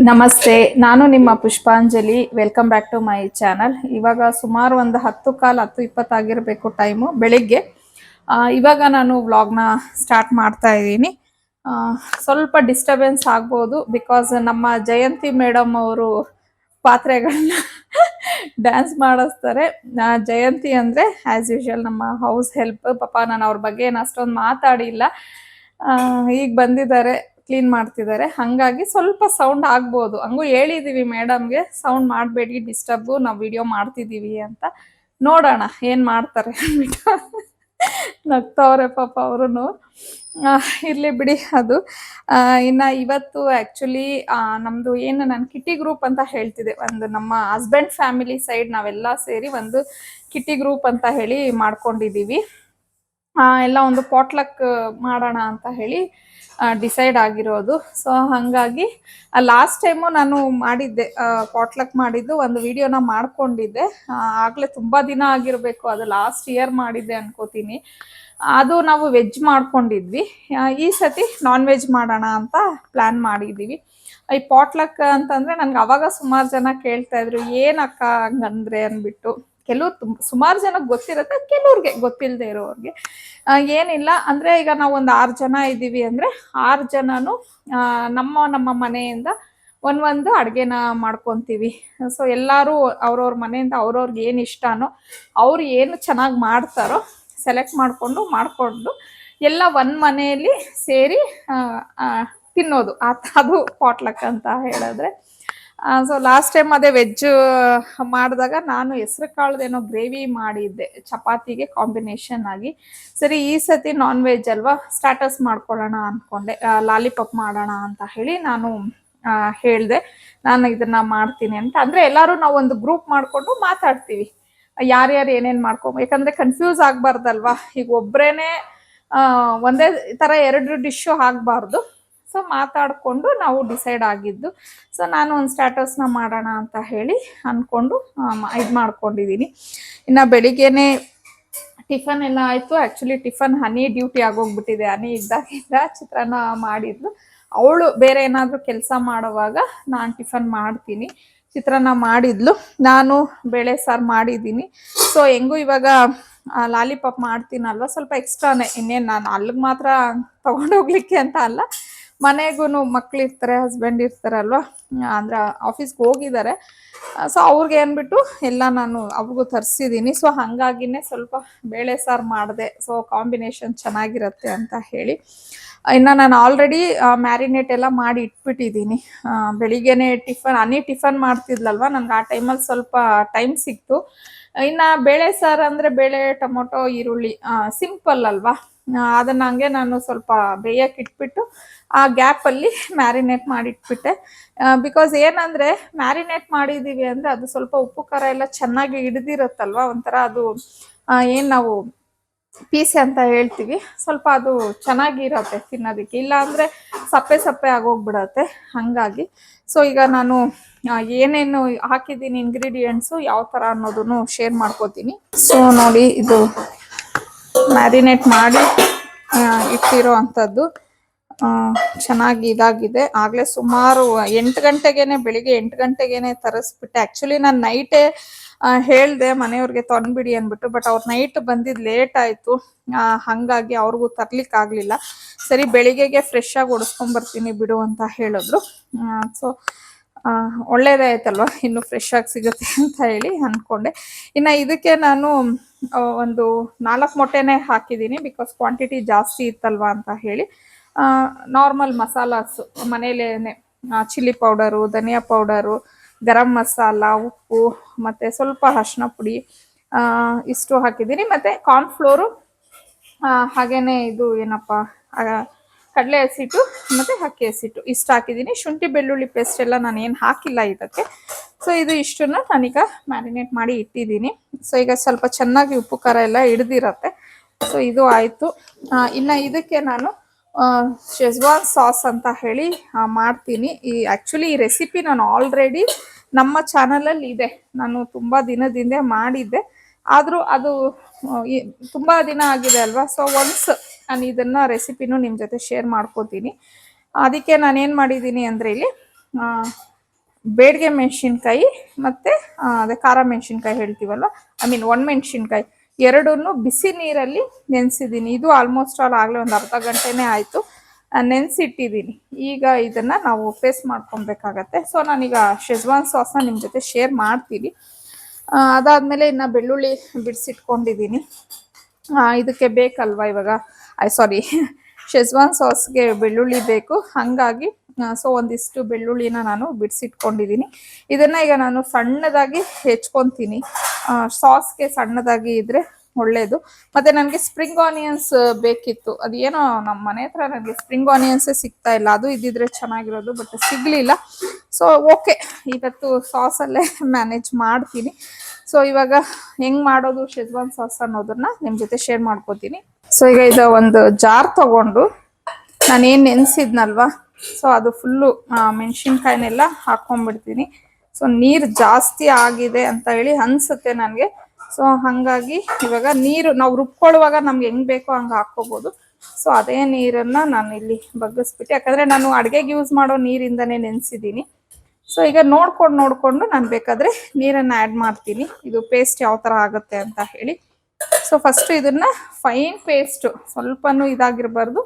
ನಮಸ್ತೆ, ನಾನು ನಿಮ್ಮ Pushpanjali. Welcome back to my channel. ಇವಾಗ ಸುಮಾರು ಒಂದು 10:20 ಆಗಿರಬೇಕು ಟೈಮು, ಬೆಳಿಗ್ಗೆ. ಇವಾಗ ನಾನು ವ್ಲಾಗ್ನ ಸ್ಟಾರ್ಟ್ ಮಾಡ್ತಾ ಇದ್ದೀನಿ. ಸ್ವಲ್ಪ ಡಿಸ್ಟರ್ಬೆನ್ಸ್ ಆಗ್ಬೋದು, ಬಿಕಾಸ್ ನಮ್ಮ ಜಯಂತಿ ಮೇಡಮ್ ಅವರು ಪಾತ್ರೆಗಳನ್ನ ಡ್ಯಾನ್ಸ್ ಮಾಡಿಸ್ತಾರೆ. ಜಯಂತಿ ಅಂದರೆ ಆ್ಯಸ್ ಯೂಶುವಲ್ ನಮ್ಮ ಹೌಸ್ ಹೆಲ್ಪ್. ಪಾಪ ನಾನು ಅವ್ರ ಬಗ್ಗೆ ಏನು ಅಷ್ಟೊಂದು ಮಾತಾಡಿಲ್ಲ. ಈಗ ಬಂದಿದ್ದಾರೆ, ಕ್ಲೀನ್ ಮಾಡ್ತಿದ್ದಾರೆ. ಹಾಗಾಗಿ ಸ್ವಲ್ಪ ಸೌಂಡ್ ಆಗ್ಬೋದು. ಹಂಗೂ ಹೇಳಿದೀವಿ ಮೇಡಮ್ಗೆ, ಸೌಂಡ್ ಮಾಡಬೇಡಿ, ಡಿಸ್ಟರ್ಬು, ನಾವು ವಿಡಿಯೋ ಮಾಡ್ತಿದ್ದೀವಿ ಅಂತ. ನೋಡೋಣ ಏನು ಮಾಡ್ತಾರೆ ಅಂದ್ಬಿಟ್ಟು ನಗ್ತವ್ರೆ ಪಾಪ ಅವರು. ಇರಲಿ ಬಿಡಿ ಅದು. ಇನ್ನು ಇವತ್ತು ಆ್ಯಕ್ಚುಲಿ ನಮ್ಮದು ಏನು ನಾನು ಕಿಟ್ಟಿ ಗ್ರೂಪ್ ಅಂತ ಹೇಳ್ತಿದ್ದೆ, ಒಂದು ನಮ್ಮ ಹಸ್ಬೆಂಡ್ ಫ್ಯಾಮಿಲಿ ಸೈಡ್ ನಾವೆಲ್ಲ ಸೇರಿ ಒಂದು ಕಿಟ್ಟಿ ಗ್ರೂಪ್ ಅಂತ ಹೇಳಿ ಮಾಡ್ಕೊಂಡಿದ್ದೀವಿ. ಎಲ್ಲ ಒಂದು ಪಾಟ್ಲಕ್ ಮಾಡೋಣ ಅಂತ ಹೇಳಿ ಡಿಸೈಡ್ ಆಗಿರೋದು. ಸೊ ಹಾಗಾಗಿ ಲಾಸ್ಟ್ ಟೈಮು ನಾನು ಮಾಡಿದ್ದೆ, ಪಾಟ್ಲಕ್ ಮಾಡಿದ್ದು ಒಂದು ವಿಡಿಯೋನ ಮಾಡ್ಕೊಂಡಿದ್ದೆ. ಆಗಲೇ ತುಂಬ ದಿನ ಆಗಿರಬೇಕು, ಅದು ಲಾಸ್ಟ್ ಇಯರ್ ಮಾಡಿದ್ದೆ ಅನ್ಕೋತೀನಿ. ಅದು ನಾವು ವೆಜ್ ಮಾಡ್ಕೊಂಡಿದ್ವಿ. ಈ ಸತಿ ನಾನ್ ವೆಜ್ ಮಾಡೋಣ ಅಂತ ಪ್ಲ್ಯಾನ್ ಮಾಡಿದ್ದೀವಿ. ಈ ಪಾಟ್ಲಕ್ ಅಂತಂದರೆ ನನಗೆ ಅವಾಗ ಸುಮಾರು ಜನ ಕೇಳ್ತಾ ಇದ್ರು, ಏನಕ್ಕ ಹಂಗಂದ್ರೆ ಅಂದ್ಬಿಟ್ಟು. ಸುಮಾರು ಜನಕ್ಕೆ ಗೊತ್ತಿರುತ್ತೆ, ಕೆಲವ್ರಿಗೆ ಗೊತ್ತಿಲ್ಲದೆ ಇರೋರಿಗೆ. ಏನಿಲ್ಲ ಅಂದರೆ, ಈಗ ನಾವು ಒಂದು 6 ಜನ ಇದ್ದೀವಿ ಅಂದರೆ 6 ಜನನು ನಮ್ಮ ಮನೆಯಿಂದ ಒಂದು ಅಡುಗೆನ ಮಾಡ್ಕೊತೀವಿ. ಸೊ ಎಲ್ಲರೂ ಅವ್ರವ್ರ ಮನೆಯಿಂದ ಅವ್ರವ್ರಿಗೆ ಏನು ಇಷ್ಟನೋ, ಅವ್ರು ಏನು ಚೆನ್ನಾಗಿ ಮಾಡ್ತಾರೋ ಸೆಲೆಕ್ಟ್ ಮಾಡಿಕೊಂಡು ಎಲ್ಲ ಒಂದು ಮನೆಯಲ್ಲಿ ಸೇರಿ ತಿನ್ನೋದು. ಅದು ಪಾಟ್ಲಕ್ ಅಂತ ಹೇಳಿದ್ರೆ. ಸೊ ಲಾಸ್ಟ್ ಟೈಮ್ ಅದೇ ವೆಜ್ ಮಾಡಿದಾಗ ನಾನು ಹೆಸ್ರು ಕಾಳ್ದೇನೋ ಗ್ರೇವಿ ಮಾಡಿದ್ದೆ ಚಪಾತಿಗೆ ಕಾಂಬಿನೇಷನ್ ಆಗಿ. ಸರಿ, ಈ ಸತಿ ನಾನ್ ವೆಜ್ ಅಲ್ವಾ, ಸ್ಟಾರ್ಟರ್ಸ್ ಮಾಡ್ಕೊಳ್ಳೋಣ ಅಂದ್ಕೊಂಡೆ. ಲಾಲಿಪಾಪ್ ಮಾಡೋಣ ಅಂತ ಹೇಳಿ ನಾನು ಹೇಳಿದೆ, ನಾನು ಇದನ್ನ ಮಾಡ್ತೀನಿ ಅಂತ. ಅಂದರೆ ಎಲ್ಲರೂ ನಾವು ಒಂದು ಗ್ರೂಪ್ ಮಾಡಿಕೊಂಡು ಮಾತಾಡ್ತೀವಿ, ಯಾರ್ಯಾರು ಏನೇನು ಮಾಡ್ಕೊಬೇಕು. ಯಾಕಂದರೆ ಕನ್ಫ್ಯೂಸ್ ಆಗಬಾರ್ದಲ್ವಾ. ಈಗ ಒಬ್ಬರೇನೆ ಒಂದೇ ಥರ 2 ಡಿಶ್ಶು ಆಗಬಾರ್ದು. ಸೊ ಮಾತಾಡಿಕೊಂಡು ನಾವು ಡಿಸೈಡ್ ಆಗಿದ್ದು. ಸೊ ನಾನು ಒಂದು ಸ್ಟಾರ್ಟರ್ಸ್ನ ಮಾಡೋಣ ಅಂತ ಹೇಳಿ ಅಂದ್ಕೊಂಡು ಇದು ಮಾಡ್ಕೊಂಡಿದ್ದೀನಿ. ಇನ್ನು ಬೆಳಿಗ್ಗೆನೇ ಟಿಫನ್ ಎಲ್ಲ ಆಯಿತು. ಆ್ಯಕ್ಚುಲಿ ಟಿಫನ್ ಹನಿ ಡ್ಯೂಟಿ ಆಗೋಗ್ಬಿಟ್ಟಿದೆ. ಹನಿ ಇದ್ದಾಗಿಂದ ಚಿತ್ರಾನ್ನ ಮಾಡಿದ್ಲು. ಅವಳು ಬೇರೆ ಏನಾದರೂ ಕೆಲಸ ಮಾಡುವಾಗ ನಾನು ಟಿಫನ್ ಮಾಡ್ತೀನಿ. ಚಿತ್ರಾನ್ನ ಮಾಡಿದ್ಲು, ನಾನು ಬೇಳೆ ಸಾರು ಮಾಡಿದ್ದೀನಿ. ಸೊ ಹೆಂಗೂ ಇವಾಗ ಲಾಲಿಪಾಪ್ ಮಾಡ್ತೀನಲ್ವ, ಸ್ವಲ್ಪ ಎಕ್ಸ್ಟ್ರಾನೇ. ಇನ್ನೇನು ನಾನು ಅಲ್ಲಿಗೆ ಮಾತ್ರ ತೊಗೊಂಡೋಗ್ಲಿಕ್ಕೆ ಅಂತ ಅಲ್ಲ, ಮನೆಗೂ ಮಕ್ಕಳಿರ್ತಾರೆ, ಹಸ್ಬೆಂಡ್ ಇರ್ತಾರಲ್ವ, ಅಂದರೆ ಆಫೀಸ್ಗೆ ಹೋಗಿದ್ದಾರೆ. ಸೊ ಅವ್ರಿಗೆ ಅಂದ್ಬಿಟ್ಟು ಎಲ್ಲ ನಾನು ಅವ್ರಿಗೂ ತರಿಸಿದ್ದೀನಿ. ಸೊ ಹಾಗಾಗಿನೇ ಸ್ವಲ್ಪ ಬೇಳೆ ಸಾರು ಮಾಡಿದೆ. ಸೊ ಕಾಂಬಿನೇಷನ್ ಚೆನ್ನಾಗಿರುತ್ತೆ ಅಂತ ಹೇಳಿ. ಇನ್ನು ನಾನು ಆಲ್ರೆಡಿ ಮ್ಯಾರಿನೇಟ್ ಎಲ್ಲ ಮಾಡಿ ಇಟ್ಬಿಟ್ಟಿದ್ದೀನಿ. ಬೆಳಿಗ್ಗೆನೇ ಹನಿ ಟಿಫನ್ ಮಾಡ್ತಿದ್ಲಲ್ವ, ನನಗೆ ಆ ಟೈಮಲ್ಲಿ ಸ್ವಲ್ಪ ಟೈಮ್ ಸಿಕ್ತು. ಇನ್ನು ಬೇಳೆ ಸಾರು ಅಂದರೆ ಬೇಳೆ, ಟೊಮೊಟೊ, ಈರುಳ್ಳಿ, ಸಿಂಪಲ್ ಅಲ್ವಾ. ಅದನ್ನು ಹಂಗೆ ನಾನು ಸ್ವಲ್ಪ ಬೇಯಕ್ಕೆ ಇಟ್ಬಿಟ್ಟು ಆ ಗ್ಯಾಪಲ್ಲಿ ಮ್ಯಾರಿನೇಟ್ ಮಾಡಿಟ್ಬಿಟ್ಟೆ. ಬಿಕಾಸ್ ಏನಂದರೆ, ಮ್ಯಾರಿನೇಟ್ ಮಾಡಿದ್ದೀವಿ ಅಂದರೆ ಅದು ಸ್ವಲ್ಪ ಉಪ್ಪು ಖಾರ ಎಲ್ಲ ಚೆನ್ನಾಗಿ ಹಿಡ್ದಿರುತ್ತಲ್ವ, ಒಂಥರ ಅದು ಏನು ನಾವು ಪೀಸೆ ಅಂತ ಹೇಳ್ತೀವಿ, ಸ್ವಲ್ಪ ಅದು ಚೆನ್ನಾಗಿರತ್ತೆ ತಿನ್ನೋದಕ್ಕೆ. ಇಲ್ಲಾಂದರೆ ಸಪ್ಪೆ ಆಗೋಗ್ಬಿಡತ್ತೆ. ಹಾಗಾಗಿ ಸೊ ಈಗ ನಾನು ಏನೇನು ಹಾಕಿದ್ದೀನಿ ಇಂಗ್ರೀಡಿಯೆಂಟ್ಸು ಯಾವ ಥರ ಅನ್ನೋದನ್ನು ಶೇರ್ ಮಾಡ್ಕೋತೀನಿ. ಸೊ ನೋಡಿ, ಇದು ಮ್ಯಾರಿನೇಟ್ ಮಾಡಿ ಇಟ್ಟಿರೋ ಅಂಥದ್ದು ಚೆನ್ನಾಗಿ ಇದಾಗಿದೆ. ಆಗಲೇ ಸುಮಾರು 8 ಗಂಟೆಗೇನೆ, ಬೆಳಿಗ್ಗೆ 8 ಗಂಟೆಗೇನೆ ತರಿಸ್ಬಿಟ್ಟೆ. ಆ್ಯಕ್ಚುಲಿ ನಾನು ನೈಟೇ ಹೇಳಿದೆ ಮನೆಯವ್ರಿಗೆ ತಂದುಬಿಡಿ ಅಂದ್ಬಿಟ್ಟು, ಬಟ್ ಅವ್ರು ನೈಟ್ ಬಂದಿದ್ದು ಲೇಟ್ ಆಯಿತು. ಹಾಗಾಗಿ ಅವ್ರಿಗೂ ತರ್ಲಿಕ್ಕಾಗಲಿಲ್ಲ. ಸರಿ, ಬೆಳಿಗ್ಗೆಗೆ ಫ್ರೆಶ್ ಆಗಿ ಒಡಿಸ್ಕೊಂಬರ್ತೀನಿ ಬಿಡು ಅಂತ ಹೇಳಿದ್ರು. ಸೊ ಒಳ್ಳೇದೇ ಆಯ್ತಲ್ವ, ಇನ್ನು ಫ್ರೆಶ್ ಆಗಿ ಸಿಗುತ್ತೆ ಅಂತ ಹೇಳಿ ಅಂದ್ಕೊಂಡೆ. ಇನ್ನು ಇದಕ್ಕೆ ನಾನು ಒಂದು 4 ಮೊಟ್ಟೆನೇ ಹಾಕಿದ್ದೀನಿ, ಬಿಕಾಸ್ ಕ್ವಾಂಟಿಟಿ ಜಾಸ್ತಿ ಇತ್ತಲ್ವ ಅಂತ ಹೇಳಿ. ನಾರ್ಮಲ್ ಮಸಾಲಾಸು ಮನೇಲೇ, ಚಿಲ್ಲಿ ಪೌಡರು, ಧನಿಯಾ ಪೌಡರು, ಗರಂ ಮಸಾಲ, ಉಪ್ಪು ಮತ್ತು ಸ್ವಲ್ಪ ಅರಿಶಿನ ಪುಡಿ ಇಷ್ಟು ಹಾಕಿದ್ದೀನಿ. ಮತ್ತು ಕಾರ್ನ್ಫ್ಲೋರು, ಹಾಗೆಯೇ ಇದು ಏನಪ್ಪ ಕಡಲೆ ಹಸಿಟ್ಟು ಮತ್ತು ಅಕ್ಕಿ ಹಸಿಟ್ಟು ಇಷ್ಟು ಹಾಕಿದ್ದೀನಿ. ಶುಂಠಿ ಬೆಳ್ಳುಳ್ಳಿ ಪೇಸ್ಟ್ ಎಲ್ಲ ನಾನು ಏನು ಹಾಕಿಲ್ಲ ಇದಕ್ಕೆ. ಸೊ ಇದು ಇಷ್ಟನ್ನು ನಾನೀಗ ಮ್ಯಾರಿನೇಟ್ ಮಾಡಿ ಇಟ್ಟಿದ್ದೀನಿ. ಸೊ ಈಗ ಸ್ವಲ್ಪ ಚೆನ್ನಾಗಿ ಉಪ್ಪು ಖಾರ ಎಲ್ಲ ಹಿಡ್ದಿರತ್ತೆ. ಸೊ ಇದು ಆಯಿತು. ಇನ್ನು ಇದಕ್ಕೆ ನಾನು ಶೆಜ್ವಾನ್ ಸಾಸ್ ಅಂತ ಹೇಳಿ ಮಾಡ್ತೀನಿ. ಆ್ಯಕ್ಚುಲಿ ಈ ರೆಸಿಪಿ ನಾನು ಆಲ್ರೆಡಿ ನಮ್ಮ ಚಾನಲಲ್ಲಿ ಇದೆ, ನಾನು ತುಂಬ ದಿನದಿಂದ ಮಾಡಿದ್ದೆ. ಆದರೂ ಅದು ತುಂಬ ದಿನ ಆಗಿದೆ ಅಲ್ವಾ. ಸೊ ಒನ್ಸ್ ನಾನು ಇದನ್ನು ರೆಸಿಪಿನೂ ನಿಮ್ಮ ಜೊತೆ ಶೇರ್ ಮಾಡ್ಕೋತೀನಿ. ಅದಕ್ಕೆ ನಾನೇನು ಮಾಡಿದ್ದೀನಿ ಅಂದರೆ, ಇಲ್ಲಿ ಬೇಡಿಗೆ ಮೆಣಸಿನ್ಕಾಯಿ ಮತ್ತು ಅದೇ ಖಾರ ಮೆಣಸಿನ್ಕಾಯಿ ಹೇಳ್ತೀವಲ್ವ, ಒಣಮೆಣಸಿನ್ಕಾಯಿ ಎರಡನ್ನೂ ಬಿಸಿ ನೀರಲ್ಲಿ ನೆನೆಸಿದ್ದೀನಿ. ಇದು ಆಲ್ಮೋಸ್ಟ್ ಆಗಲೇ ಒಂದು ಅರ್ಧ ಗಂಟೆನೇ ಆಯಿತು ನೆನೆಸಿಟ್ಟಿದ್ದೀನಿ. ಈಗ ಇದನ್ನು ನಾವು ಪೇಸ್ಟ್ ಮಾಡ್ಕೊಬೇಕಾಗತ್ತೆ. ಸೊ ನಾನೀಗ ಶೆಜ್ವಾನ್ ಸಾಸ್ನ ನಿಮ್ಮ ಜೊತೆ ಶೇರ್ ಮಾಡ್ತೀನಿ. ಅದಾದಮೇಲೆ ಇನ್ನು ಬೆಳ್ಳುಳ್ಳಿ ಬಿಡಿಸಿಟ್ಕೊಂಡಿದ್ದೀನಿ. ಇದಕ್ಕೆ ಬೇಕಲ್ವ ಇವಾಗ ಶೆಜ್ವಾನ್ ಸಾಸ್ಗೆ ಬೆಳ್ಳುಳ್ಳಿ ಬೇಕು. ಹಾಗಾಗಿ ಸೊ ಒಂದಿಷ್ಟು ಬೆಳ್ಳುಳ್ಳಿನ ನಾನು ಬಿಡಿಸಿಟ್ಕೊಂಡಿದ್ದೀನಿ. ಇದನ್ನು ಈಗ ನಾನು ಸಣ್ಣದಾಗಿ ಹೆಚ್ಕೊತೀನಿ. ಸಾಸ್ಗೆ ಸಣ್ಣದಾಗಿ ಇದ್ದರೆ ಒಳ್ಳೆಯದು. ಮತ್ತು ನನಗೆ ಸ್ಪ್ರಿಂಗ್ ಆನಿಯನ್ಸ್ ಬೇಕಿತ್ತು. ಅದೇನೋ ನಮ್ಮ ಮನೆ ಹತ್ರ ನನಗೆ ಸ್ಪ್ರಿಂಗ್ ಆನಿಯನ್ಸೇ ಸಿಗ್ತಾ ಇಲ್ಲ. ಅದು ಇದ್ದಿದ್ರೆ ಚೆನ್ನಾಗಿರೋದು, ಬಟ್ ಸಿಗಲಿಲ್ಲ. ಸೊ ಓಕೆ, ಇವತ್ತು ಸಾಸಲ್ಲೇ ಮ್ಯಾನೇಜ್ ಮಾಡ್ತೀನಿ. ಸೊ ಇವಾಗ ಹೆಂಗೆ ಮಾಡೋದು ಶೆಜ್ವಾನ್ ಸಾಸ್ ಅನ್ನೋದನ್ನ ನಿಮ್ಮ ಜೊತೆ ಶೇರ್ ಮಾಡ್ಕೋತೀನಿ. ಸೊ ಈಗ ಇದು ಒಂದು ಜಾರ್ ತಗೊಂಡು ನಾನೇನು ನೆನೆಸಿದ್ನಲ್ವ, ಸೊ ಅದು ಫುಲ್ಲು ಮೆಣಸಿನ್ಕಾಯಿನೆಲ್ಲ ಹಾಕ್ಕೊಂಡ್ಬಿಡ್ತೀನಿ. ಸೊ ನೀರು ಜಾಸ್ತಿ ಆಗಿದೆ ಅಂತ ಹೇಳಿ ಅನಿಸುತ್ತೆ ನನಗೆ. ಸೊ ಹಾಗಾಗಿ ಇವಾಗ ನೀರು ನಾವು ರುಬ್ಕೊಳ್ಳುವಾಗ ನಮ್ಗೆ ಹೆಂಗೆ ಬೇಕೋ ಹಂಗೆ ಹಾಕ್ಕೋಬೋದು. ಸೊ ಅದೇ ನೀರನ್ನು ನಾನು ಇಲ್ಲಿ ಬಗ್ಗಿಸ್ಬಿಟ್ಟು, ಯಾಕಂದರೆ ನಾನು ಅಡುಗೆಗೆ ಯೂಸ್ ಮಾಡೋ ನೀರಿಂದನೇ ನೆನೆಸಿದ್ದೀನಿ. ಸೊ ಈಗ ನೋಡ್ಕೊಂಡು ನಾನು ಬೇಕಾದರೆ ನೀರನ್ನು ಆ್ಯಡ್ ಮಾಡ್ತೀನಿ, ಇದು ಪೇಸ್ಟ್ ಯಾವ ಥರ ಆಗುತ್ತೆ ಅಂತ ಹೇಳಿ. ಸೊ ಫಸ್ಟು ಇದನ್ನು ಫೈನ್ ಪೇಸ್ಟು, ಸ್ವಲ್ಪನೂ ಇದಾಗಿರಬಾರ್ದು,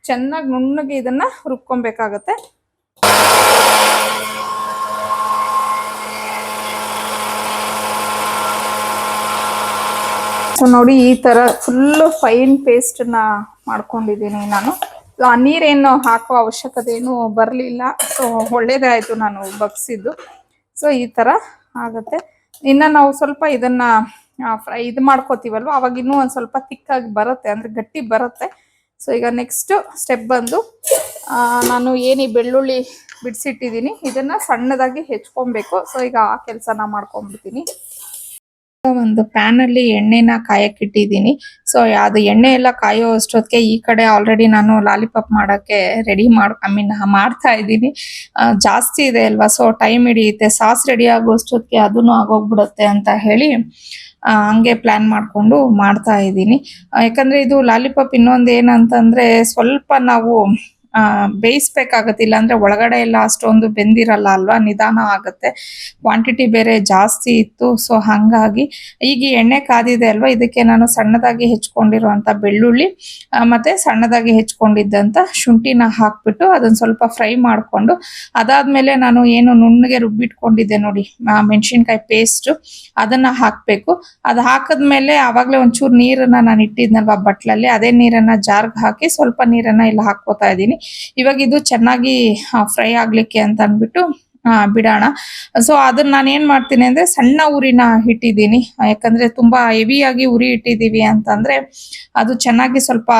ಚೆನ್ನಾಗಿ ನುಣ್ಣಗೆ ಇದನ್ನು ರುಬ್ಕೊಬೇಕಾಗತ್ತೆ. ಸೊ ನೋಡಿ, ಈ ಥರ ಫುಲ್ಲು ಫೈನ್ ಪೇಸ್ಟನ್ನ ಮಾಡ್ಕೊಂಡಿದ್ದೀನಿ ನಾನು. ನೀರೇನು ಹಾಕೋ ಅವಶ್ಯಕತೆ ಏನು ಬರಲಿಲ್ಲ. ಸೊ ಒಳ್ಳೇದೇ ಆಯಿತು ನಾನು ಬಗ್ಸಿದ್ದು. ಸೊ ಈ ಥರ ಆಗುತ್ತೆ. ಇನ್ನು ನಾವು ಸ್ವಲ್ಪ ಇದನ್ನು ಇದು ಮಾಡ್ಕೋತೀವಲ್ವ, ಅವಾಗ ಇನ್ನೂ ಒಂದು ಸ್ವಲ್ಪ ತಿಕ್ಕಾಗಿ ಬರುತ್ತೆ, ಅಂದರೆ ಗಟ್ಟಿ ಬರುತ್ತೆ. ಸೊ ಈಗ ನೆಕ್ಸ್ಟು ಸ್ಟೆಪ್ ಬಂದು ನಾನು ಏನು ಬೆಳ್ಳುಳ್ಳಿ ಬಿಡಿಸಿಟ್ಟಿದ್ದೀನಿ ಇದನ್ನು ಸಣ್ಣದಾಗಿ ಹೆಚ್ಕೊಬೇಕು. ಸೊ ಈಗ ಆ ಕೆಲಸನ ಮಾಡ್ಕೊಂಡ್ಬಿಡ್ತೀನಿ. ಒಂದು ಪ್ಯಾನಲ್ಲಿ ಎಣ್ಣೆನ ಕಾಯಕ್ಕಿಟ್ಟಿದ್ದೀನಿ. ಸೊ ಅದು ಎಣ್ಣೆ ಎಲ್ಲ ಕಾಯೋ ಅಷ್ಟೊತ್ತಿಗೆ ಈ ಕಡೆ ಆಲ್ರೆಡಿ ನಾನು ಲಾಲಿಪಾಪ್ ಮಾಡೋಕ್ಕೆ ರೆಡಿ ಮಾಡ್ತಾ ಇದ್ದೀನಿ. ಜಾಸ್ತಿ ಇದೆ ಅಲ್ವಾ, ಸೊ ಟೈಮ್ ಹಿಡಿಯುತ್ತೆ. ಸಾಸ್ ರೆಡಿ ಆಗೋ ಅಷ್ಟೊತ್ತಿಗೆ ಅದೂ ಆಗೋಗ್ಬಿಡುತ್ತೆ ಅಂತ ಹೇಳಿ ಹಂಗೆ ಪ್ಲ್ಯಾನ್ ಮಾಡಿಕೊಂಡು ಮಾಡ್ತಾ ಇದ್ದೀನಿ. ಯಾಕಂದರೆ ಇದು ಲಾಲಿಪಾಪ್ ಇನ್ನೊಂದು ಏನಂತಂದರೆ ಸ್ವಲ್ಪ ನಾವು ಬೇಯಿಸ್ಬೇಕಾಗತ್ತೆ, ಇಲ್ಲಾಂದರೆ ಒಳಗಡೆ ಎಲ್ಲ ಅಷ್ಟೊಂದು ಬೆಂದಿರಲ್ಲ ಅಲ್ವಾ, ನಿಧಾನ ಆಗುತ್ತೆ. ಕ್ವಾಂಟಿಟಿ ಬೇರೆ ಜಾಸ್ತಿ ಇತ್ತು. ಸೊ ಹಾಗಾಗಿ ಈಗ ಎಣ್ಣೆ ಕಾದಿದೆ ಅಲ್ವಾ, ಇದಕ್ಕೆ ನಾನು ಸಣ್ಣದಾಗಿ ಹೆಚ್ಕೊಂಡಿರುವಂಥ ಬೆಳ್ಳುಳ್ಳಿ ಮತ್ತು ಸಣ್ಣದಾಗಿ ಹೆಚ್ಕೊಂಡಿದ್ದಂಥ ಶುಂಠಿನ ಹಾಕ್ಬಿಟ್ಟು ಅದನ್ನು ಸ್ವಲ್ಪ ಫ್ರೈ ಮಾಡಿಕೊಂಡು, ಅದಾದಮೇಲೆ ನಾನು ಏನು ನುಣ್ಣಗೆ ರುಬ್ಬಿಟ್ಕೊಂಡಿದ್ದೆ ನೋಡಿ ಮೆಣಸಿನ್ಕಾಯಿ ಪೇಸ್ಟು, ಅದನ್ನು ಹಾಕಬೇಕು. ಅದು ಹಾಕಿದ್ಮೇಲೆ ಆವಾಗಲೇ ಒಂಚೂರು ನೀರನ್ನು ನಾನು ಇಟ್ಟಿದ್ನಲ್ವ ಬಟ್ಲಲ್ಲಿ, ಅದೇ ನೀರನ್ನು ಜಾರ್ಗೆ ಹಾಕಿ ಸ್ವಲ್ಪ ನೀರನ್ನು ಇಲ್ಲಿ ಹಾಕ್ಕೋತಾ ಇದ್ದೀನಿ. ಇವಾಗ ಇದು ಚೆನ್ನಾಗಿ ಫ್ರೈ ಆಗ್ಲಿಕ್ಕೆ ಅಂತ ಅಂದ್ಬಿಟ್ಟು ಬಿಡೋಣ. ಸೊ ಅದನ್ನ ನಾನು ಏನ್ ಮಾಡ್ತೀನಿ ಅಂದ್ರೆ ಸಣ್ಣ ಉರಿನ ಇಟ್ಟಿದ್ದೀನಿ. ಯಾಕಂದ್ರೆ ತುಂಬಾ ಹೆವಿಯಾಗಿ ಉರಿ ಇಟ್ಟಿದೀವಿ ಅಂತಂದ್ರೆ ಅದು ಚೆನ್ನಾಗಿ ಸ್ವಲ್ಪ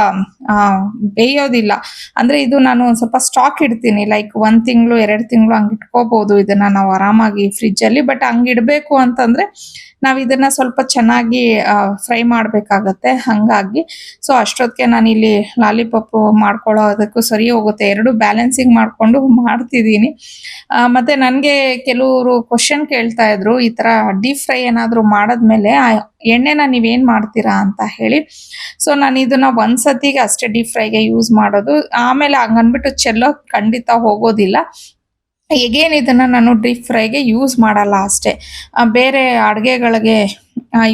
ಬೇಯೋದಿಲ್ಲ. ಅಂದ್ರೆ ಇದು ನಾನು ಸ್ವಲ್ಪ ಸ್ಟಾಕ್ ಇಡ್ತೀನಿ, ಲೈಕ್ 1 ತಿಂಗಳು 2 ತಿಂಗಳು ಹಂಗೆ ಇಟ್ಕೋಬಹುದು ಇದನ್ನ ನಾವು ಆರಾಮಾಗಿ ಫ್ರಿಜ್ ಅಲ್ಲಿ. ಬಟ್ ಹಂಗೆ ಇಡಬೇಕು ಅಂತಂದ್ರೆ ನಾವ್ ಇದನ್ನ ಸ್ವಲ್ಪ ಚೆನ್ನಾಗಿ ಫ್ರೈ ಮಾಡ್ಬೇಕಾಗತ್ತೆ. ಹಂಗಾಗಿ ಸೊ ಅಷ್ಟೊತ್ತಿಗೆ ನಾನು ಇಲ್ಲಿ ಲಾಲಿಪಾಪ್ ಮಾಡ್ಕೊಳ್ಳೋದಕ್ಕೂ ಸರಿ ಹೋಗುತ್ತೆ. ಎರಡು ಬ್ಯಾಲೆನ್ಸಿಂಗ್ ಮಾಡ್ಕೊಂಡು ಮಾಡ್ತಿದ್ದೀನಿ. ಮತ್ತೆ ನನ್ಗೆ ಕೆಲವರು ಕ್ವಶನ್ ಕೇಳ್ತಾ ಇದ್ರು, ಈ ತರ ಡೀಪ್ ಫ್ರೈ ಏನಾದ್ರು ಮಾಡದ್ಮೇಲೆ ಎಣ್ಣೆನ ನೀವೇನ್ ಮಾಡ್ತೀರಾ ಅಂತ ಹೇಳಿ. ಸೊ ನಾನು ಇದನ್ನ ಒಂದ್ಸತಿಗೆ ಅಷ್ಟೇ ಡೀಪ್ ಫ್ರೈಗೆ ಯೂಸ್ ಮಾಡೋದು, ಆಮೇಲೆ ಹಂಗನ್ಬಿಟ್ಟು ಚೆಲ್ಲೋ ಖಂಡಿತ ಹೋಗೋದಿಲ್ಲ. ಎಗೇನ್ ಇದನ್ನ ನಾನು ಡೀಪ್ ಫ್ರೈಗೆ ಯೂಸ್ ಮಾಡಲ್ಲ ಅಷ್ಟೇ, ಬೇರೆ ಅಡುಗೆಗಳಿಗೆ